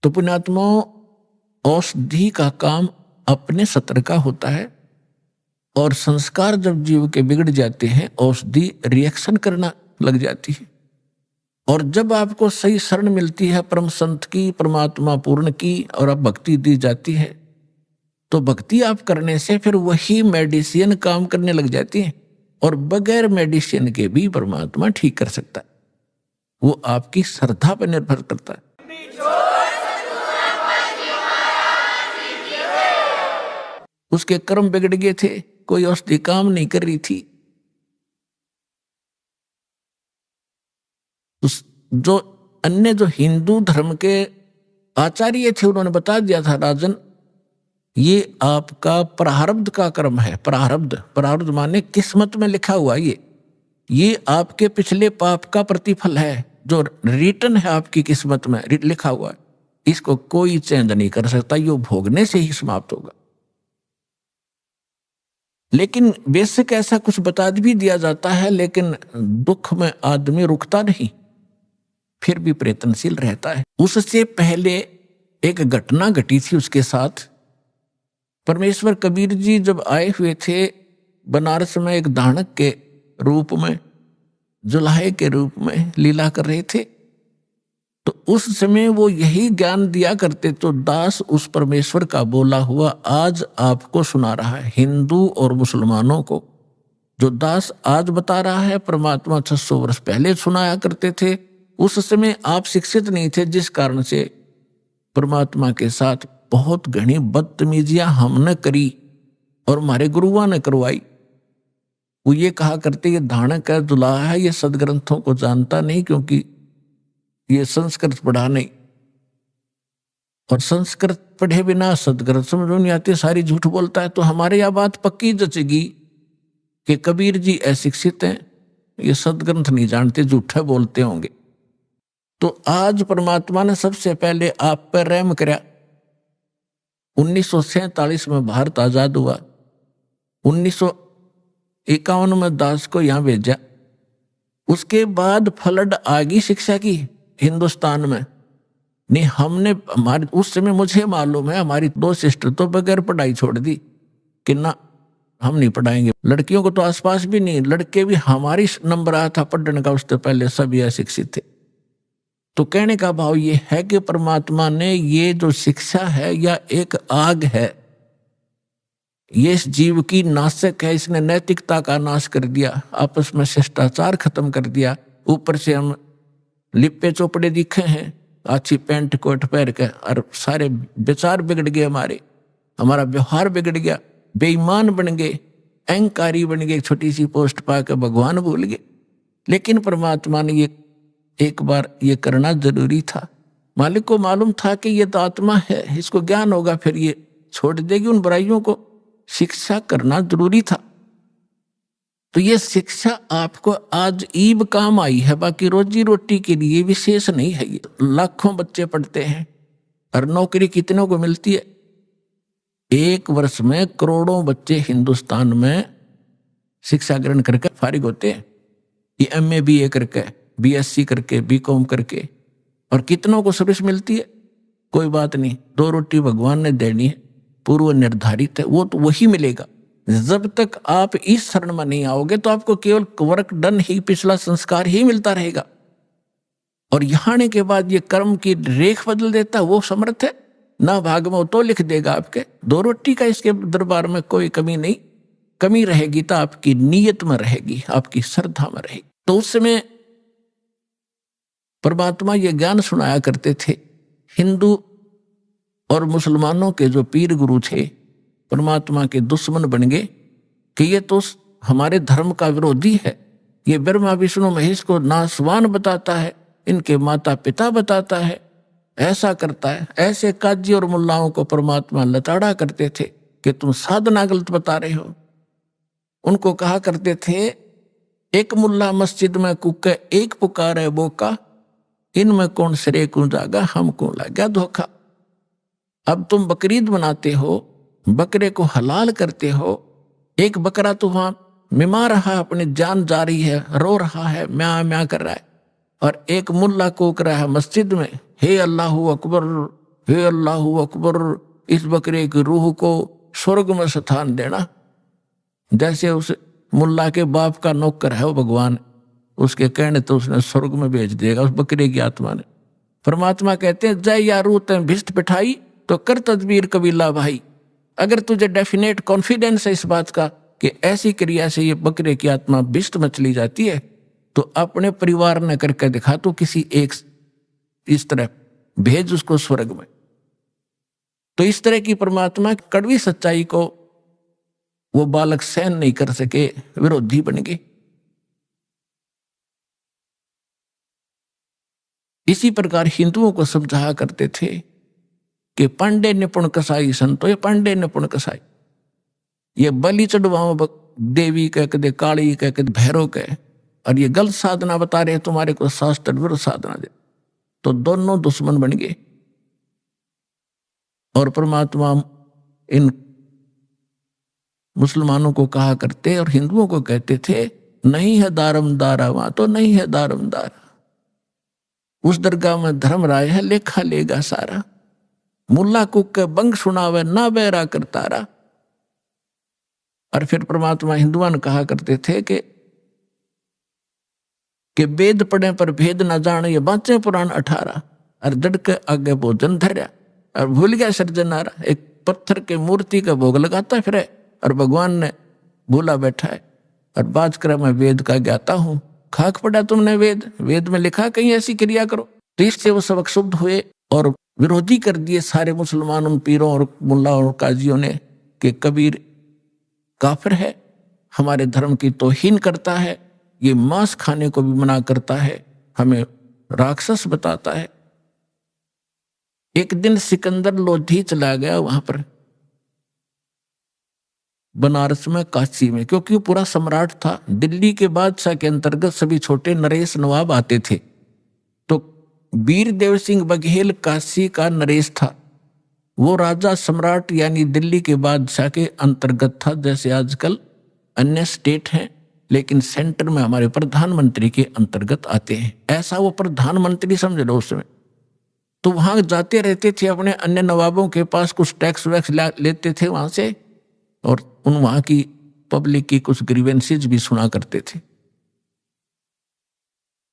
तो पुण्यात्माओं, औषधि का काम अपने सत्र का होता है, और संस्कार जब जीव के बिगड़ जाते हैं औषधि रिएक्शन करना लग जाती है। और जब आपको सही शरण मिलती है परम संत की, परमात्मा पूर्ण की, और अब भक्ति दी जाती है, तो भक्ति आप करने से फिर वही मेडिसिन काम करने लग जाती है, और बगैर मेडिसिन के भी परमात्मा ठीक कर सकता है। वो आपकी श्रद्धा पर निर्भर करता है। उसके कर्म बिगड़ गए थे, कोई औषधि काम नहीं कर रही थी। जो अन्य जो हिंदू धर्म के आचार्य थे उन्होंने बता दिया था, राजन ये आपका प्रारब्ध का कर्म है। प्रारब्ध माने किस्मत में लिखा हुआ, ये आपके पिछले पाप का प्रतिफल है, जो रिटर्न है आपकी किस्मत में लिखा हुआ है। इसको कोई चेंज नहीं कर सकता, ये भोगने से ही समाप्त होगा। लेकिन बेसिक ऐसा कुछ बता भी दिया जाता है, लेकिन दुख में आदमी रुकता नहीं, फिर भी प्रयत्नशील रहता है। उससे पहले एक घटना घटी थी उसके साथ। परमेश्वर कबीर जी जब आए हुए थे बनारस में, एक दानक के रूप में, जुलाहे के रूप में लीला कर रहे थे, तो उस समय वो यही ज्ञान दिया करते। तो दास उस परमेश्वर का बोला हुआ आज आपको सुना रहा है। हिंदू और मुसलमानों को जो दास आज बता रहा है, परमात्मा 600 वर्ष पहले सुनाया करते थे। उस समय आप शिक्षित नहीं थे, जिस कारण से परमात्मा के साथ बहुत घनी बदतमीजियां हमने करी और हमारे गुरुओं ने करवाई। वो ये कहा करते ये धानक है, दुल्हा है, ये सदग्रंथों को जानता नहीं, क्योंकि ये संस्कृत पढ़ा नहीं, और संस्कृत पढ़े बिना सदग्रंथ समझ नहीं आते, सारी झूठ बोलता है। तो हमारे यह बात पक्की जचेगी कि कबीर जी अशिक्षित हैं, ये सदग्रंथ नहीं जानते, झूठे बोलते होंगे। तो आज परमात्मा ने सबसे पहले आप पर रहम कराया। 1947 में भारत आजाद हुआ, 1951 में दास को यहां भेजा। उसके बाद फ्लड आ गई शिक्षा की हिंदुस्तान में। नहीं, हमने हमारे उस समय मुझे मालूम है हमारी 2 सिस्टर तो बगैर पढ़ाई छोड़ दी कि ना हम नहीं पढ़ाएंगे। लड़कियों को तो आसपास भी नहीं, लड़के भी हमारी नंबर आया था पढ़ने का, उससे पहले सभी अशिक्षित थे। तो कहने का भाव ये है कि परमात्मा ने ये जो शिक्षा है या एक आग है, ये इस जीव की नाशक है। इसने नैतिकता का नाश कर दिया, आपस में शिष्टाचार खत्म कर दिया। ऊपर से हम लिपे चोपड़े दिखे हैं, अच्छी पैंट कोट पहन के, और सारे विचार बिगड़ गए, हमारा व्यवहार बिगड़ गया, बेईमान बन गए, अहंकारी बन गए, छोटी सी पोस्ट पाकर भगवान भूल गए। लेकिन परमात्मा ने ये एक बार ये करना जरूरी था। मालिक को मालूम था कि ये तो आत्मा है, इसको ज्ञान होगा, फिर ये छोड़ देगी उन बुराइयों को। शिक्षा करना जरूरी था। तो ये शिक्षा आपको आज ईब काम आई है, बाकी रोजी रोटी के लिए विशेष नहीं है। ये लाखों बच्चे पढ़ते हैं और नौकरी कितनों को मिलती है? 1 वर्ष में करोड़ों बच्चे हिंदुस्तान में शिक्षा ग्रहण करके फारिग होते हैं। ये MA BA करके, BSc करके, BCom करके, और कितनों को सर्विस मिलती है? कोई बात नहीं, 2 रोटी भगवान ने देनी है, पूर्व निर्धारित है, वो तो वही मिलेगा। जब तक आप इस शरण में नहीं आओगे तो आपको केवल वर्क डन ही, पिछला संस्कार ही मिलता रहेगा। और यहाँ आने के बाद ये कर्म की रेख बदल देता, वो समर्थ है ना। भाग में तो लिख देगा आपके 2 रोटी का, इसके दरबार में कोई कमी नहीं। कमी रहेगी तो आपकी नीयत में रहेगी, आपकी श्रद्धा में रहेगी। तो उस समय परमात्मा ये ज्ञान सुनाया करते थे। हिंदू और मुसलमानों के जो पीर गुरु थे परमात्मा के दुश्मन बन गए कि ये तो हमारे धर्म का विरोधी है, ये ब्रह्मा विष्णु महेश को नासवान बताता है, इनके माता पिता बताता है, ऐसा करता है। ऐसे काजी और मुल्लाओं को परमात्मा लताड़ा करते थे कि तुम साधना गलत बता रहे हो। उनको कहा करते थे, एक मुल्ला मस्जिद में कुके, एक पुकारे बोका, इनमें कौन सिरे को जागा, हमको लगा धोखा। अब तुम बकरीद बनाते हो, बकरे को हलाल करते हो, एक बकरा तो वहां मिमा रहा है, अपनी जान जा रही है, रो रहा है, म्या म्या कर रहा है, और एक मुल्ला कोक रहा है मस्जिद में, हे अल्लाह अकबर, हे अल्लाह अकबर, इस बकरे की रूह को स्वर्ग में स्थान देना। जैसे उस मुल्ला के बाप का नौकर है वो भगवान, उसके कहने तो उसने स्वर्ग में भेज देगा उस बकरे की आत्मा ने। परमात्मा कहते हैं, जय या रूह तैं भिष्ट पिठाई तो कर तदबीर कबीला भाई। अगर तुझे डेफिनेट कॉन्फिडेंस है इस बात का कि ऐसी क्रिया से ये बकरे की आत्मा भिष्ट में चली जाती है, तो अपने परिवार ने करके दिखा, तो किसी एक इस तरह भेज उसको स्वर्ग में। तो इस तरह की परमात्मा की कड़वी सच्चाई को वो बालक सहन नहीं कर सके, विरोधी बन गए। इसी प्रकार हिंदुओं को समझाया करते थे कि पांडे निपुण कसाई संतो, ये पांडे निपुण कसाई, ये बलि चढ़वाओ देवी कह के दे, काली कह के भैरव कह, और ये गलत साधना बता रहे तुम्हारे को, शास्त्र विरुद्ध साधना दे। तो दोनों दुश्मन बन गए। और परमात्मा इन मुसलमानों को कहा करते और हिंदुओं को कहते थे, नहीं है दारमदारा, वहां तो नहीं है दारमदारा, उस दरगाह में धर्म राय है, लेखा लेगा सारा, मुल्ला कुक के बंग सुनावे ना बेरा करतारा। और फिर परमात्मा हिंदुआं ने कहा करते थे कि वेद पढ़े पर भेद न जाने, ये बाँचे पुराण 18, और जड़ के आगे भोजन धर्या और भूल गया सर्जनारा। एक पत्थर के मूर्ति का भोग लगाता फिर है, और भगवान ने भूला बैठा है, और बात कर मैं वेद का ज्ञाता हूं। खाक पड़ा तुमने वेद, वेद में लिखा कहीं ऐसी क्रिया करो। तो इससे वो सबक शुद्ध हुए और विरोधी कर दिए सारे मुसलमानों, पीरों और मुल्ला और काजियों ने कि कबीर काफिर है, हमारे धर्म की तौहीन करता है, ये मांस खाने को भी मना करता है, हमें राक्षस बताता है। एक दिन सिकंदर लोधी चला गया वहां पर बनारस में, काशी में, क्योंकि वो पूरा सम्राट था। दिल्ली के बादशाह के अंतर्गत सभी छोटे नरेश नवाब आते थे। तो वीर देव सिंह बघेल काशी का नरेश था, वो राजा सम्राट यानी दिल्ली के बादशाह के अंतर्गत था। जैसे आजकल अन्य स्टेट हैं, लेकिन सेंटर में हमारे प्रधानमंत्री के अंतर्गत आते हैं, ऐसा वो प्रधानमंत्री समझ लो उसमें। तो वहां जाते रहते थे, अपने अन्य नवाबों के पास कुछ टैक्स वैक्स लेते थे वहां से, और उन वहां की पब्लिक की कुछ ग्रीवेंसेज भी सुना करते थे।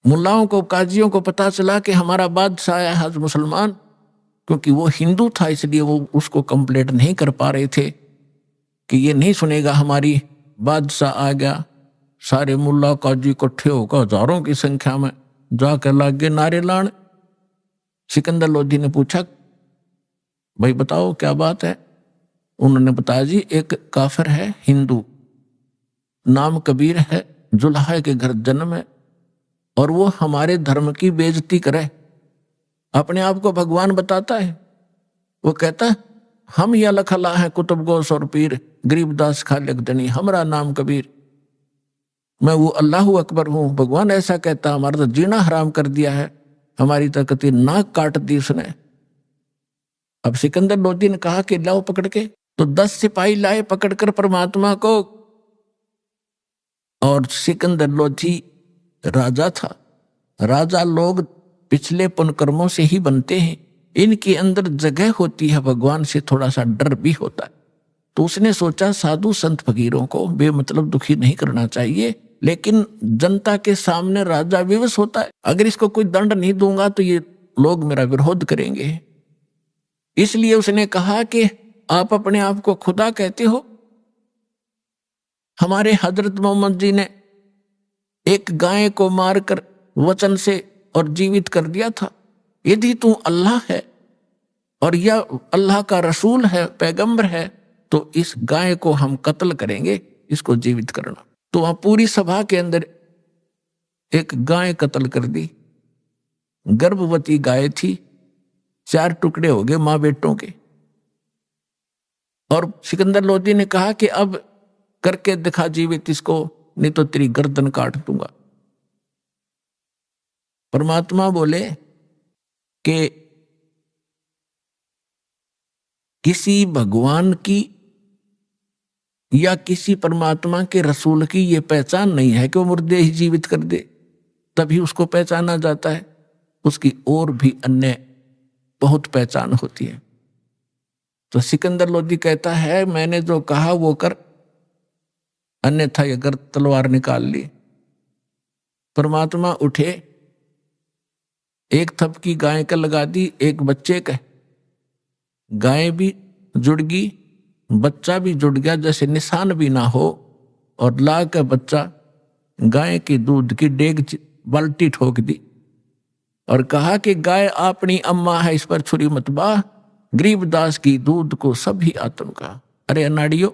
मुल्लाओं को, काजियों को पता चला कि हमारा बादशाह आया है मुसलमान, क्योंकि वो हिंदू था इसलिए वो उसको कंप्लेंट नहीं कर पा रहे थे कि ये नहीं सुनेगा हमारी, बादशाह आ गया। सारे मुल्ला काजी इकट्ठे होकर हजारों की संख्या में जाकर लागे नारे लान। सिकंदर लोधी ने पूछा, भाई बताओ क्या बात है? उन्होंने बताया, जी एक काफिर है हिंदू, नाम कबीर है, जुल्हा के घर जन्म है, और वो हमारे धर्म की बेइज्जती करे, अपने आप को भगवान बताता है। वो कहता है हम या लखला है कुतुब गोस और पीर, गरीबदास खालिक दनी, हमारा नाम कबीर, मैं वो अल्लाह अकबर हूं। भगवान ऐसा कहता, हमारा तो जीना हराम कर दिया है, हमारी तकती नाक काट दी उसने। अब सिकंदर लोधी ने कहा कि लाओ पकड़ के, तो 10 सिपाही लाए पकड़कर परमात्मा को। और सिकंदर लोधी राजा था। राजा लोग पिछले पुण्यकर्मों से ही बनते हैं, इनके अंदर जगह होती है, भगवान से थोड़ा सा डर भी होता है। तो उसने सोचा साधु संत फकीरों को बेमतलब दुखी नहीं करना चाहिए, लेकिन जनता के सामने राजा विवश होता है, अगर इसको कोई दंड नहीं दूंगा तो ये लोग मेरा विरोध करेंगे। इसलिए उसने कहा कि आप अपने आप को खुदा कहते हो, हमारे हजरत मोहम्मद जी ने एक गाय को मारकर वचन से और जीवित कर दिया था। यदि तू अल्लाह है और यह अल्लाह का रसूल है, पैगंबर है, तो इस गाय को हम कत्ल करेंगे, इसको जीवित करना। तो वहां पूरी सभा के अंदर एक गाय कत्ल कर दी। गर्भवती गाय थी, 4 टुकड़े हो गए मां बेटों के। और सिकंदर लोधी ने कहा कि अब करके दिखा जीवित इसको, नहीं तो तेरी गर्दन काट दूंगा। परमात्मा बोले कि किसी भगवान की या किसी परमात्मा के रसूल की ये पहचान नहीं है कि वो मुर्दे ही जीवित कर दे, तभी उसको पहचाना जाता है। उसकी और भी अन्य बहुत पहचान होती है। तो सिकंदर लोदी कहता है, मैंने जो कहा वो कर, अन्यथा अगर तलवार निकाल ली। परमात्मा उठे, एक थपकी गाय का लगा दी एक बच्चे का, गाय भी जुड़ गई, बच्चा भी जुड़ गया, जैसे निशान भी ना हो, और ला का बच्चा गाय की दूध की डेग बाल्टी ठोक दी और कहा कि गाय अपनी अम्मा है, इस पर छुरी मत बाह, गरीबदास की दूध को सभी आत्म का। अरे अनाड़ियो,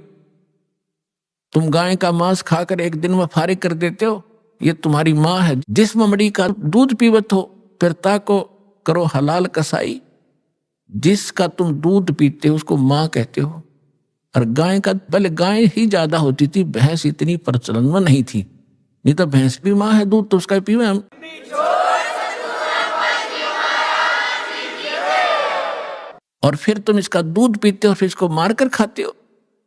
तुम गाय का मांस खाकर एक दिन में फारिग कर देते हो, ये तुम्हारी माँ है, जिस ममड़ी का दूध पीवत हो, फिर ताको करो हलाल कसाई। जिसका तुम दूध पीते हो उसको माँ कहते हो। और गाय का, पहले गाय ही ज्यादा होती थी, भैंस इतनी प्रचलन में नहीं थी, नहीं तो भैंस भी माँ है, दूध तो उसका पीवे हम। और फिर तुम इसका दूध पीते हो, फिर इसको मारकर खाते हो,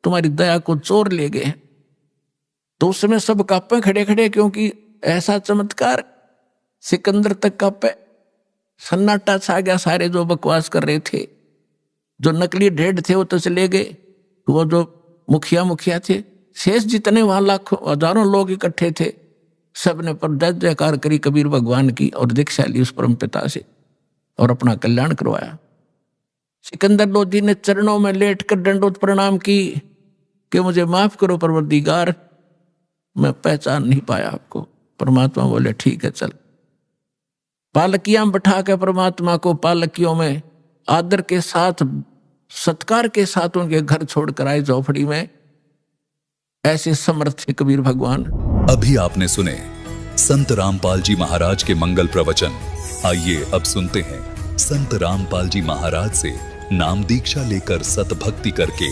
तुम्हारी दया को चोर ले गए। तो उस समय सब कांपे खड़े खड़े, क्योंकि ऐसा चमत्कार। सिकंदर तक कांपे, सन्नाटा छा गया। सारे जो बकवास कर रहे थे, जो नकली ढेड थे वो तो चले गए, वो जो मुखिया थे, शेष जितने वहां लाखों हजारों लोग इकट्ठे थे, सबने पर जय जयकार करी कबीर भगवान की और दीक्षा ली उस परम पिता से और अपना कल्याण करवाया। सिकंदर लोदी ने चरणों में लेटकर दंडोत प्रणाम की कि मुझे माफ करो परवरदिगार, मैं पहचान नहीं पाया आपको। परमात्मा बोले ठीक है चल। पालकियां बिठा के परमात्मा को पालकियों में आदर के साथ, सत्कार के साथ उनके घर छोड़कर आए झोपड़ी में। ऐसे समर्थ थे कबीर भगवान। अभी आपने सुने संत रामपाल जी महाराज के मंगल प्रवचन। आइए अब सुनते हैं संत रामपाल जी महाराज से नाम दीक्षा लेकर सतभक्ति करके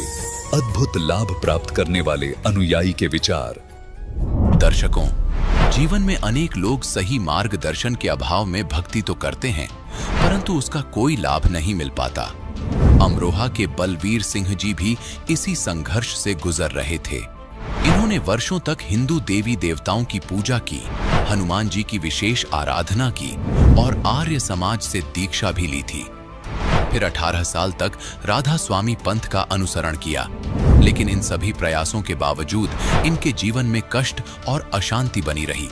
अद्भुत लाभ प्राप्त करने वाले अनुयायी के विचार। दर्शकों, जीवन में अनेक लोग सही मार्गदर्शन के अभाव में भक्ति तो करते हैं, परंतु उसका कोई लाभ नहीं मिल पाता। अमरोहा के बलवीर सिंह जी भी इसी संघर्ष से गुजर रहे थे। इन्होंने वर्षों तक हिंदू देवी देवताओं की पूजा की, हनुमान जी की विशेष आराधना की और आर्य समाज से दीक्षा भी ली थी। फिर 18 साल तक राधा स्वामी पंथ का अनुसरण किया, लेकिन इन सभी प्रयासों के बावजूद इनके जीवन में कष्ट और अशांति बनी रही।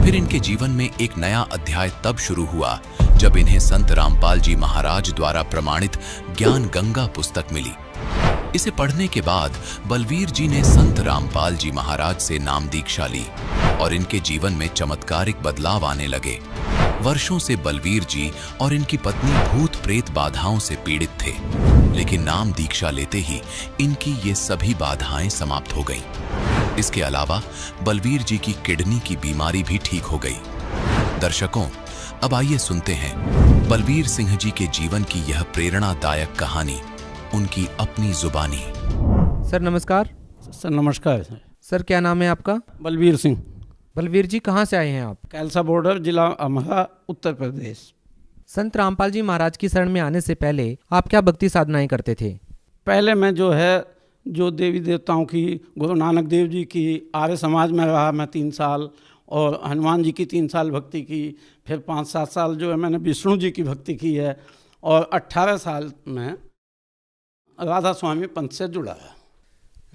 फिर इनके जीवन में एक नया अध्याय तब शुरू हुआ जब इन्हें संत रामपाल जी महाराज द्वारा प्रमाणित ज्ञान गंगा पुस्तक मिली। इसे पढ़ने के बाद बलवीर जी ने संत रामपाल जी महाराज से नाम दीक्षा ली और इनके जीवन में चमत्कारिक बदलाव आने लगे। वर्षों से बलवीर जी और इनकी पत्नी भूत प्रेत बाधाओं से पीड़ित थे, लेकिन नाम दीक्षा लेते ही इनकी ये सभी बाधाएं समाप्त हो गईं। इसके अलावा बलवीर जी की किडनी की बीमारी भी ठीक हो गई। दर्शकों, अब आइए सुनते हैं बलवीर सिंह जी के जीवन की यह प्रेरणादायक कहानी, उनकी अपनी जुबानी। सर नमस्कार। सर नमस्कार। सर क्या नाम है आपका? बलवीर सिंह। बलवीर जी कहाँ से आए हैं आप? कैलसा बॉर्डर, जिला अमरोहा, उत्तर प्रदेश। संत रामपाल जी महाराज की शरण में आने से पहले आप क्या भक्ति साधनाएं करते थे? पहले मैं जो देवी देवताओं की, गुरु नानक देव जी की, आर्य समाज में रहा मैं 3 साल, और हनुमान जी की 3 साल भक्ति की। फिर 5-7 साल जो है मैंने विष्णु जी की भक्ति की है, और 18 साल में राधा स्वामी पंथ से जुड़ा है।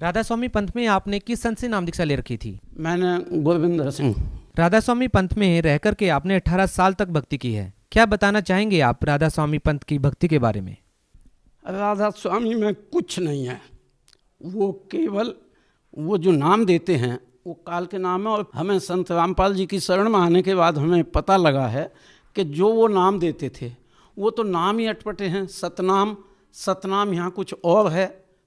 राधा स्वामी पंथ में आपने किस संत से नाम दीक्षा ले रखी थी? मैंने गोविंदर सिंह। राधा स्वामी पंथ में रह करके आपने 18 साल तक भक्ति की है। क्या बताना चाहेंगे आप राधा स्वामी पंथ की भक्ति के बारे में? राधा स्वामी में कुछ नहीं है, वो केवल वो जो नाम देते हैं वो काल के नाम है। और हमें संत रामपाल जी की शरण में आने के बाद हमें पता लगा है कि जो वो नाम देते थे वो तो नाम ही अटपटे हैं। सतनाम यहाँ कुछ और है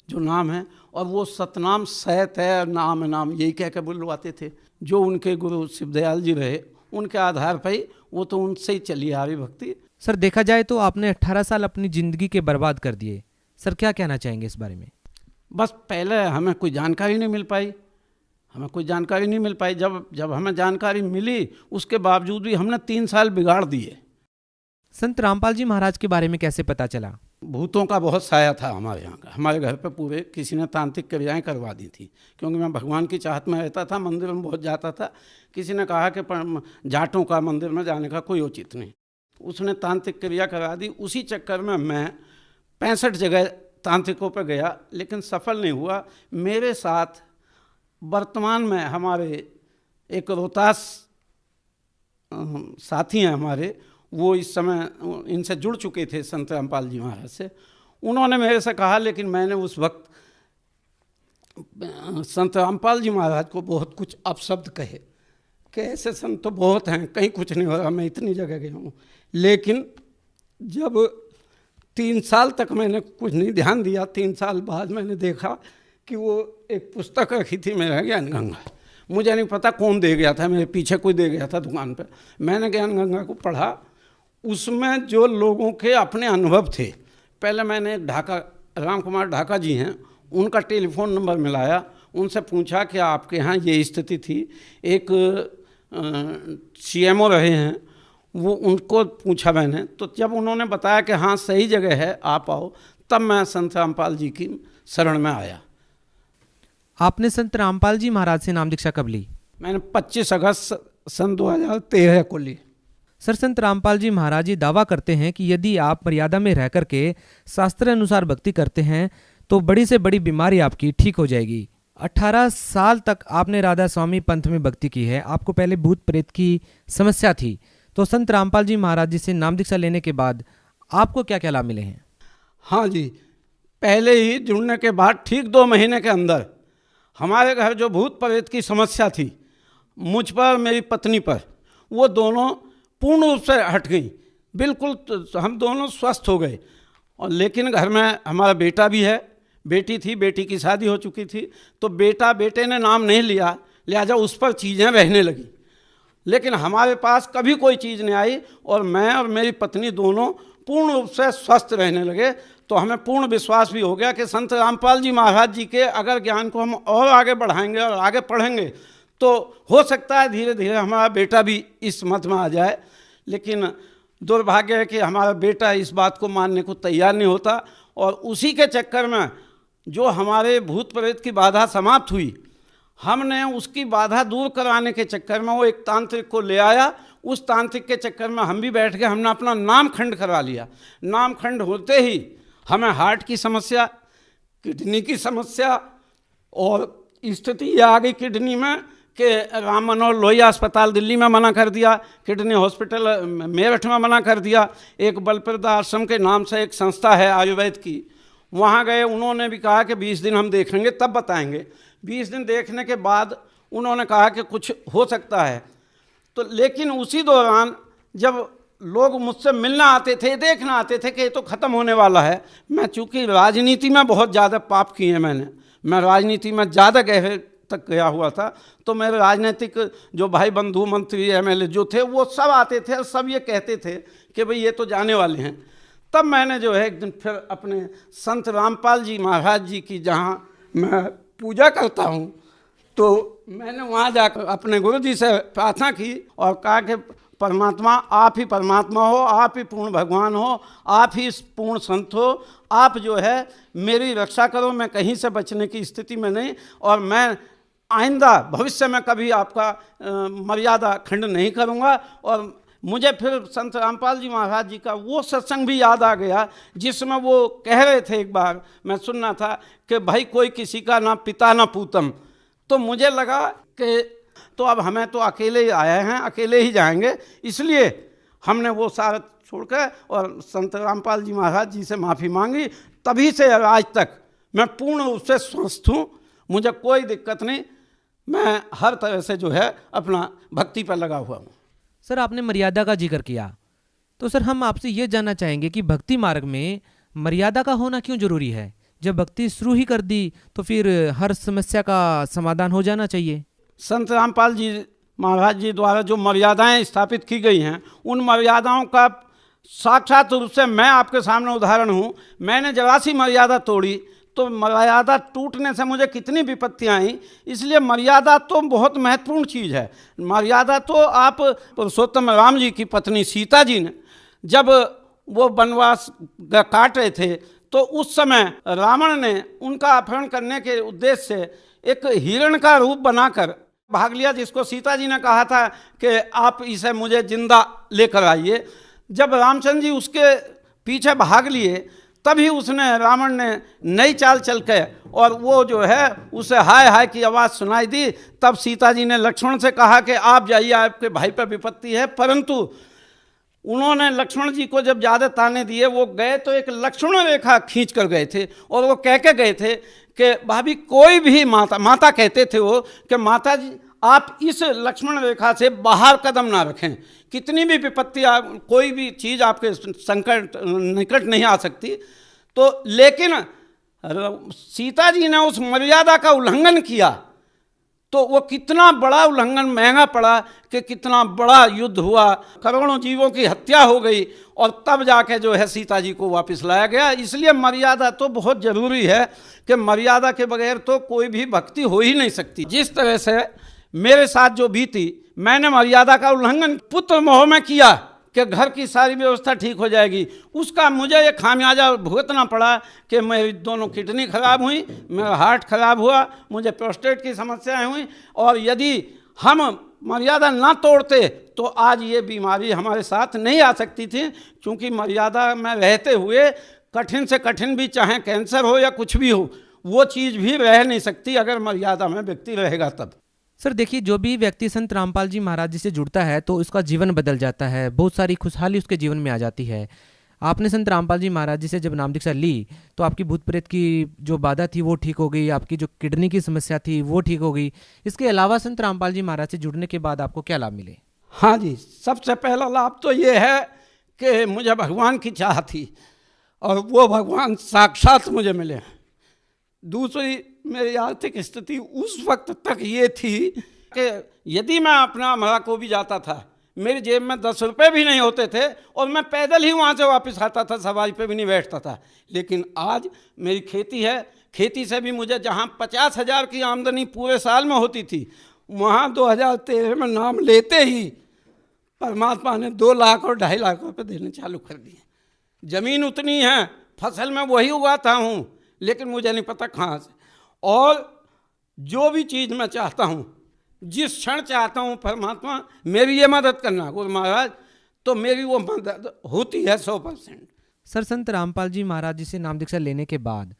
जो नाम है, और वो सतनाम सैत है, नाम यही कह के बुलवाते थे। जो उनके गुरु शिवदयाल जी रहे, उनके आधार पर ही वो तो उनसे ही चली आ रही भक्ति। सर देखा जाए तो आपने 18 साल अपनी ज़िंदगी के बर्बाद कर दिए। सर क्या कहना चाहेंगे इस बारे में? बस पहले हमें कोई जानकारी नहीं मिल पाई। जब हमें जानकारी मिली उसके बावजूद भी हमने 3 साल बिगाड़ दिए। संत रामपाल जी महाराज के बारे में कैसे पता चला? भूतों का बहुत साया था हमारे यहाँ का। हमारे घर पे पूरे किसी ने तांत्रिक क्रियाएं करवा दी थी, क्योंकि मैं भगवान की चाहत में रहता था, मंदिर में बहुत जाता था। किसी ने कहा कि जाटों का मंदिर में जाने का कोई औचित्य नहीं, उसने तांत्रिक क्रिया करा दी। उसी चक्कर में मैं 65 जगह तांत्रिकों पर गया, लेकिन सफल नहीं हुआ। मेरे साथ वर्तमान में हमारे एक रोहतास साथी हैं हमारे, वो इस समय इनसे जुड़ चुके थे संत रामपाल जी महाराज से। उन्होंने मेरे से कहा, लेकिन मैंने उस वक्त संत रामपाल जी महाराज को बहुत कुछ अपशब्द कहे कि ऐसे संत तो बहुत हैं, कहीं कुछ नहीं हो रहा, मैं इतनी जगह गया हूँ। लेकिन जब 3 साल तक मैंने कुछ नहीं ध्यान दिया, 3 साल बाद मैंने देखा कि वो एक पुस्तक रखी थी मेरा ज्ञान गंगा। मुझे नहीं पता कौन दे गया था, मेरे पीछे कोई दे गया था दुकान पर। मैंने ज्ञान गंगा को पढ़ा, उसमें जो लोगों के अपने अनुभव थे। पहले मैंने ढाका, राम कुमार ढाका जी हैं, उनका टेलीफोन नंबर मिलाया, उनसे पूछा कि आपके यहाँ ये स्थिति थी। एक CMO रहे हैं, वो उनको पूछा मैंने, तो जब उन्होंने बताया कि हाँ सही जगह है, आप आओ, तब मैं संत रामपाल जी की शरण में आया। आपने संत रामपाल जी महाराज से नाम दीक्षा कब ली? मैंने 25 अगस्त सन 2013 को ली। सर, संत रामपाल जी महाराज जी दावा करते हैं कि यदि आप मर्यादा में रह करके शास्त्र अनुसार भक्ति करते हैं तो बड़ी से बड़ी बीमारी आपकी ठीक हो जाएगी। 18 साल तक आपने राधा स्वामी पंथ में भक्ति की है। आपको पहले भूत प्रेत की समस्या थी, तो संत रामपाल जी महाराज जी से नाम दीक्षा लेने के बाद आपको क्या क्या लाभ मिले हैं? हाँ जी, पहले ही जुड़ने के बाद ठीक 2 महीने के अंदर हमारे घर जो भूत प्रेत की समस्या थी, मुझ पर मेरी पत्नी पर, वो दोनों पूर्ण रूप से हट गई, बिल्कुल। तो हम दोनों स्वस्थ हो गए। और लेकिन घर में हमारा बेटा भी है, बेटी थी, बेटी की शादी हो चुकी थी, तो बेटे ने नाम नहीं लिया, लिहाजा उस पर चीज़ें रहने लगी। लेकिन हमारे पास कभी कोई चीज़ नहीं आई, और मैं और मेरी पत्नी दोनों पूर्ण रूप से स्वस्थ रहने लगे। तो हमें पूर्ण विश्वास भी हो गया कि संत रामपाल जी महाराज जी के अगर ज्ञान को हम और आगे बढ़ाएंगे और आगे पढ़ेंगे तो हो सकता है धीरे धीरे हमारा बेटा भी इस मत में आ जाए। लेकिन दुर्भाग्य है कि हमारा बेटा इस बात को मानने को तैयार नहीं होता, और उसी के चक्कर में जो हमारे भूत प्रेत की बाधा समाप्त हुई, हमने उसकी बाधा दूर कराने के चक्कर में वो एक तांत्रिक को ले आया। उस तांत्रिक के चक्कर में हम भी बैठ के हमने अपना नामखंड करवा लिया। नामखंड होते ही हमें हार्ट की समस्या, किडनी की समस्या, और स्थिति ये आ गई किडनी में कि राम मनोहर लोहिया अस्पताल दिल्ली में मना कर दिया, किडनी हॉस्पिटल मेरठ में मना कर दिया। एक बलप्रदा आश्रम के नाम से एक संस्था है आयुर्वेद की, वहाँ गए, उन्होंने भी कहा कि 20 दिन हम देखेंगे तब बताएंगे। 20 दिन देखने के बाद उन्होंने कहा कि कुछ हो सकता है। तो लेकिन उसी दौरान जब लोग मुझसे मिलना आते थे, देखना आते थे कि ये तो ख़त्म होने वाला है। मैं चूँकि राजनीति में बहुत ज़्यादा पाप किए हैं, मैं राजनीति में ज़्यादा गहरे तक गया हुआ था, तो मेरे राजनीतिक जो भाई बंधु मंत्री MLA जो थे वो सब आते थे और सब ये कहते थे कि भाई ये तो जाने वाले हैं। तब मैंने जो है एक दिन फिर अपने संत रामपाल जी महाराज जी की, जहाँ मैं पूजा करता हूँ, तो मैंने वहाँ जाकर अपने गुरु जी से प्रार्थना की और कहा कि परमात्मा आप ही परमात्मा हो, आप ही पूर्ण भगवान हो, आप ही पूर्ण संत हो, आप जो है मेरी रक्षा करो, मैं कहीं से बचने की स्थिति में नहीं, और मैं आइंदा भविष्य में कभी आपका मर्यादा खंड नहीं करूँगा। और मुझे फिर संत रामपाल जी महाराज जी का वो सत्संग भी याद आ गया जिसमें वो कह रहे थे, एक बार मैं सुनना था कि भाई कोई किसी का ना पिता ना पूतम। तो मुझे लगा कि तो अब हमें तो अकेले ही आए हैं, अकेले ही जाएंगे, इसलिए हमने वो सारा छोड़कर और संत रामपाल जी महाराज जी से माफ़ी मांगी। तभी से आज तक मैं पूर्ण रूप से स्वस्थ हूँ, मुझे कोई दिक्कत नहीं, मैं हर तरह से जो है अपना भक्ति पर लगा हुआ हूँ। सर, आपने मर्यादा का जिक्र किया, तो सर हम आपसे ये जानना चाहेंगे कि भक्ति मार्ग में मर्यादा का होना क्यों जरूरी है? जब भक्ति शुरू ही कर दी तो फिर हर समस्या का समाधान हो जाना चाहिए। संत रामपाल जी महाराज जी द्वारा जो मर्यादाएं स्थापित की गई हैं, उन मर्यादाओं का साक्षात रूप से मैं आपके सामने उदाहरण हूँ। मैंने जरा सी मर्यादा तोड़ी तो मर्यादा टूटने से मुझे कितनी विपत्तियाँ आई। इसलिए मर्यादा तो बहुत महत्वपूर्ण चीज़ है। मर्यादा तो आप पुरुषोत्तम राम जी की पत्नी सीता जी ने, जब वो वनवास काट रहे थे, तो उस समय रावण ने उनका अपहरण करने के उद्देश्य से एक हिरण का रूप बनाकर भाग लिया, जिसको सीता जी ने कहा था कि आप इसे मुझे जिंदा लेकर आइए। जब रामचंद्र जी उसके पीछे भाग लिए, तभी उसने रावण ने नई चाल चल के और वो जो है उसे हाय हाय की आवाज़ सुनाई दी। तब सीता जी ने लक्ष्मण से कहा कि आप जाइए, आपके भाई पर विपत्ति है। परंतु उन्होंने लक्ष्मण जी को जब ज़्यादा ताने दिए, वो गए तो एक लक्ष्मण रेखा खींच कर गए थे और वो कह के गए थे कि भाभी कोई भी माता कहते थे वो कि माता जी आप इस लक्ष्मण रेखा से बाहर कदम ना रखें, कितनी भी विपत्ति कोई भी चीज़ आपके संकट निकट नहीं आ सकती। तो लेकिन सीता जी ने उस मर्यादा का उल्लंघन किया, तो वो कितना बड़ा उल्लंघन महंगा पड़ा कि कितना बड़ा युद्ध हुआ, करोड़ों जीवों की हत्या हो गई और तब जाके जो है सीता जी को वापस लाया गया। इसलिए मर्यादा तो बहुत ज़रूरी है कि मर्यादा के बगैर तो कोई भी भक्ति हो ही नहीं सकती। जिस तरह से मेरे साथ जो बीती, मैंने मर्यादा का उल्लंघन पुत्र मोह में किया कि घर की सारी व्यवस्था ठीक हो जाएगी, उसका मुझे ये खामियाजा भुगतना पड़ा कि मेरी दोनों किडनी खराब हुई, मेरा हार्ट खराब हुआ, मुझे प्रोस्टेट की समस्याएं हुई। और यदि हम मर्यादा ना तोड़ते तो आज ये बीमारी हमारे साथ नहीं आ सकती थी, क्योंकि मर्यादा में रहते हुए कठिन से कठिन भी, चाहे कैंसर हो या कुछ भी हो, वो चीज़ भी रह नहीं सकती अगर मर्यादा में व्यक्ति रहेगा तब। सर देखिए, जो भी व्यक्ति संत रामपाल जी महाराज जी से जुड़ता है तो उसका जीवन बदल जाता है, बहुत सारी खुशहाली उसके जीवन में आ जाती है। आपने संत रामपाल जी महाराज जी से जब नाम दीक्षा ली तो आपकी भूत प्रेत की जो बाधा थी वो ठीक हो गई, आपकी जो किडनी की समस्या थी वो ठीक हो गई। इसके अलावा संत रामपाल जी महाराज से जुड़ने के बाद आपको क्या लाभ मिले? हाँ जी, सबसे पहला लाभ तो ये है कि मुझे भगवान की चाह थी और वो भगवान साक्षात मुझे मिले। दूसरी, मेरी आर्थिक स्थिति उस वक्त तक ये थी कि यदि मैं अपना अमरा को भी जाता था, मेरी जेब में 10 रुपये भी नहीं होते थे और मैं पैदल ही वहाँ से वापस आता था, सवारी पे भी नहीं बैठता था। लेकिन आज मेरी खेती है, खेती से भी मुझे जहाँ 50,000 की आमदनी पूरे साल में होती थी, वहाँ 2013 में नाम लेते ही परमात्मा ने 2 लाख और 2.5 लाख रुपये देने चालू कर दिए। ज़मीन उतनी है, फसल में वही उगाता हूँ, लेकिन मुझे नहीं पता कहाँ से। और जो भी चीज़ मैं चाहता हूँ, जिस क्षण चाहता हूँ, परमात्मा मेरी ये मदद करना गुरु महाराज, तो मेरी वो मदद होती है 100%। सर, संत रामपाल जी महाराज जी से नाम दीक्षा लेने के बाद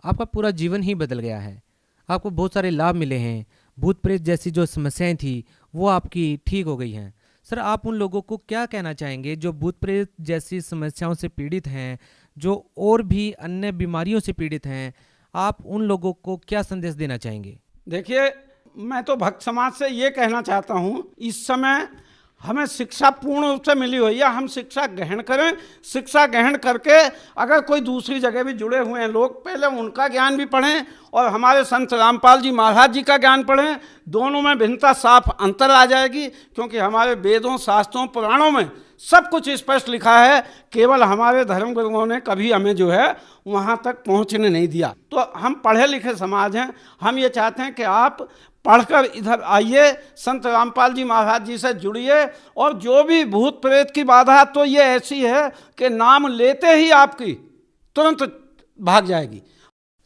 आपका पूरा जीवन ही बदल गया है, आपको बहुत सारे लाभ मिले हैं, भूत प्रेत जैसी जो समस्याएं थी वो आपकी ठीक हो गई हैं। सर, आप उन लोगों को क्या कहना चाहेंगे जो भूत प्रेत जैसी समस्याओं से पीड़ित हैं, जो और भी अन्य बीमारियों से पीड़ित हैं, आप उन लोगों को क्या संदेश देना चाहेंगे? देखिए, मैं तो भक्त समाज से ये कहना चाहता हूँ, इस समय हमें शिक्षा पूर्ण रूप से मिली हुई है, हम शिक्षा ग्रहण करें। शिक्षा ग्रहण करके अगर कोई दूसरी जगह भी जुड़े हुए हैं लोग, पहले उनका ज्ञान भी पढ़ें और हमारे संत रामपाल जी महाराज जी का ज्ञान पढ़ें। दोनों में भिन्नता, साफ अंतर आ जाएगी, क्योंकि हमारे वेदों, शास्त्रों, पुराणों में सब कुछ स्पष्ट लिखा है। केवल हमारे धर्म गुरुओं ने कभी हमें जो है वहाँ तक पहुँचने नहीं दिया। तो हम पढ़े लिखे समाज हैं, हम ये चाहते हैं कि आप पढ़कर इधर आइए, संत रामपाल जी महाराज जी से जुड़िए। और जो भी भूत प्रेत की बाधा तो ये ऐसी है कि नाम लेते ही आपकी तुरंत भाग जाएगी।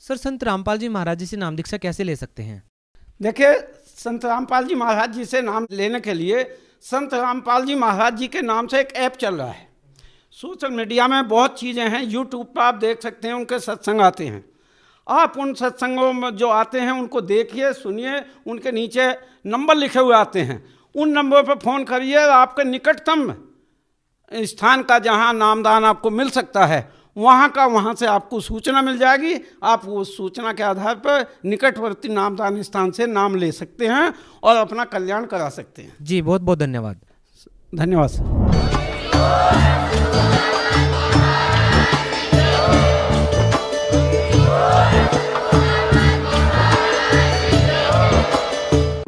सर, संत रामपाल जी महाराज जी से नाम दीक्षा कैसे ले सकते हैं? देखिए, संत रामपाल जी महाराज जी से नाम लेने के लिए संत रामपाल जी महाराज जी के नाम से एक ऐप चल रहा है। सोशल मीडिया में बहुत चीज़ें हैं, यूट्यूब पर आप देख सकते हैं, उनके सत्संग आते हैं। आप उन सत्संगों में जो आते हैं उनको देखिए, सुनिए, उनके नीचे नंबर लिखे हुए आते हैं, उन नंबर पर फ़ोन करिए। आपके निकटतम स्थान का जहां नामदान आपको मिल सकता है, वहां से आपको सूचना मिल जाएगी। आप वो सूचना के आधार पर निकटवर्ती नामदान स्थान से नाम ले सकते हैं और अपना कल्याण करा सकते हैं। जी, बहुत बहुत धन्यवाद। धन्यवाद सर।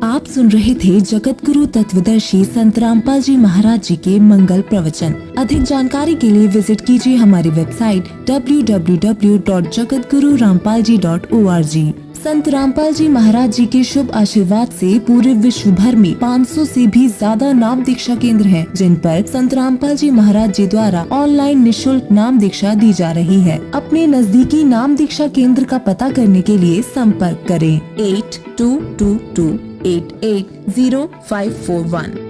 आप सुन रहे थे जगत गुरु तत्वदर्शी संत रामपाल जी महाराज जी के मंगल प्रवचन। अधिक जानकारी के लिए विजिट कीजिए हमारी वेबसाइट www.jagatgururampalji.org। संत रामपाल जी महाराज जी के शुभ आशीर्वाद से पूरे विश्व भर में 500 से भी ज्यादा नाम दीक्षा केंद्र हैं, जिन पर संत रामपाल जी महाराज जी द्वारा ऑनलाइन निशुल्क नाम दीक्षा दी जा रही है। अपने नजदीकी नाम दीक्षा केंद्र का पता करने के लिए संपर्क करें 8222880541।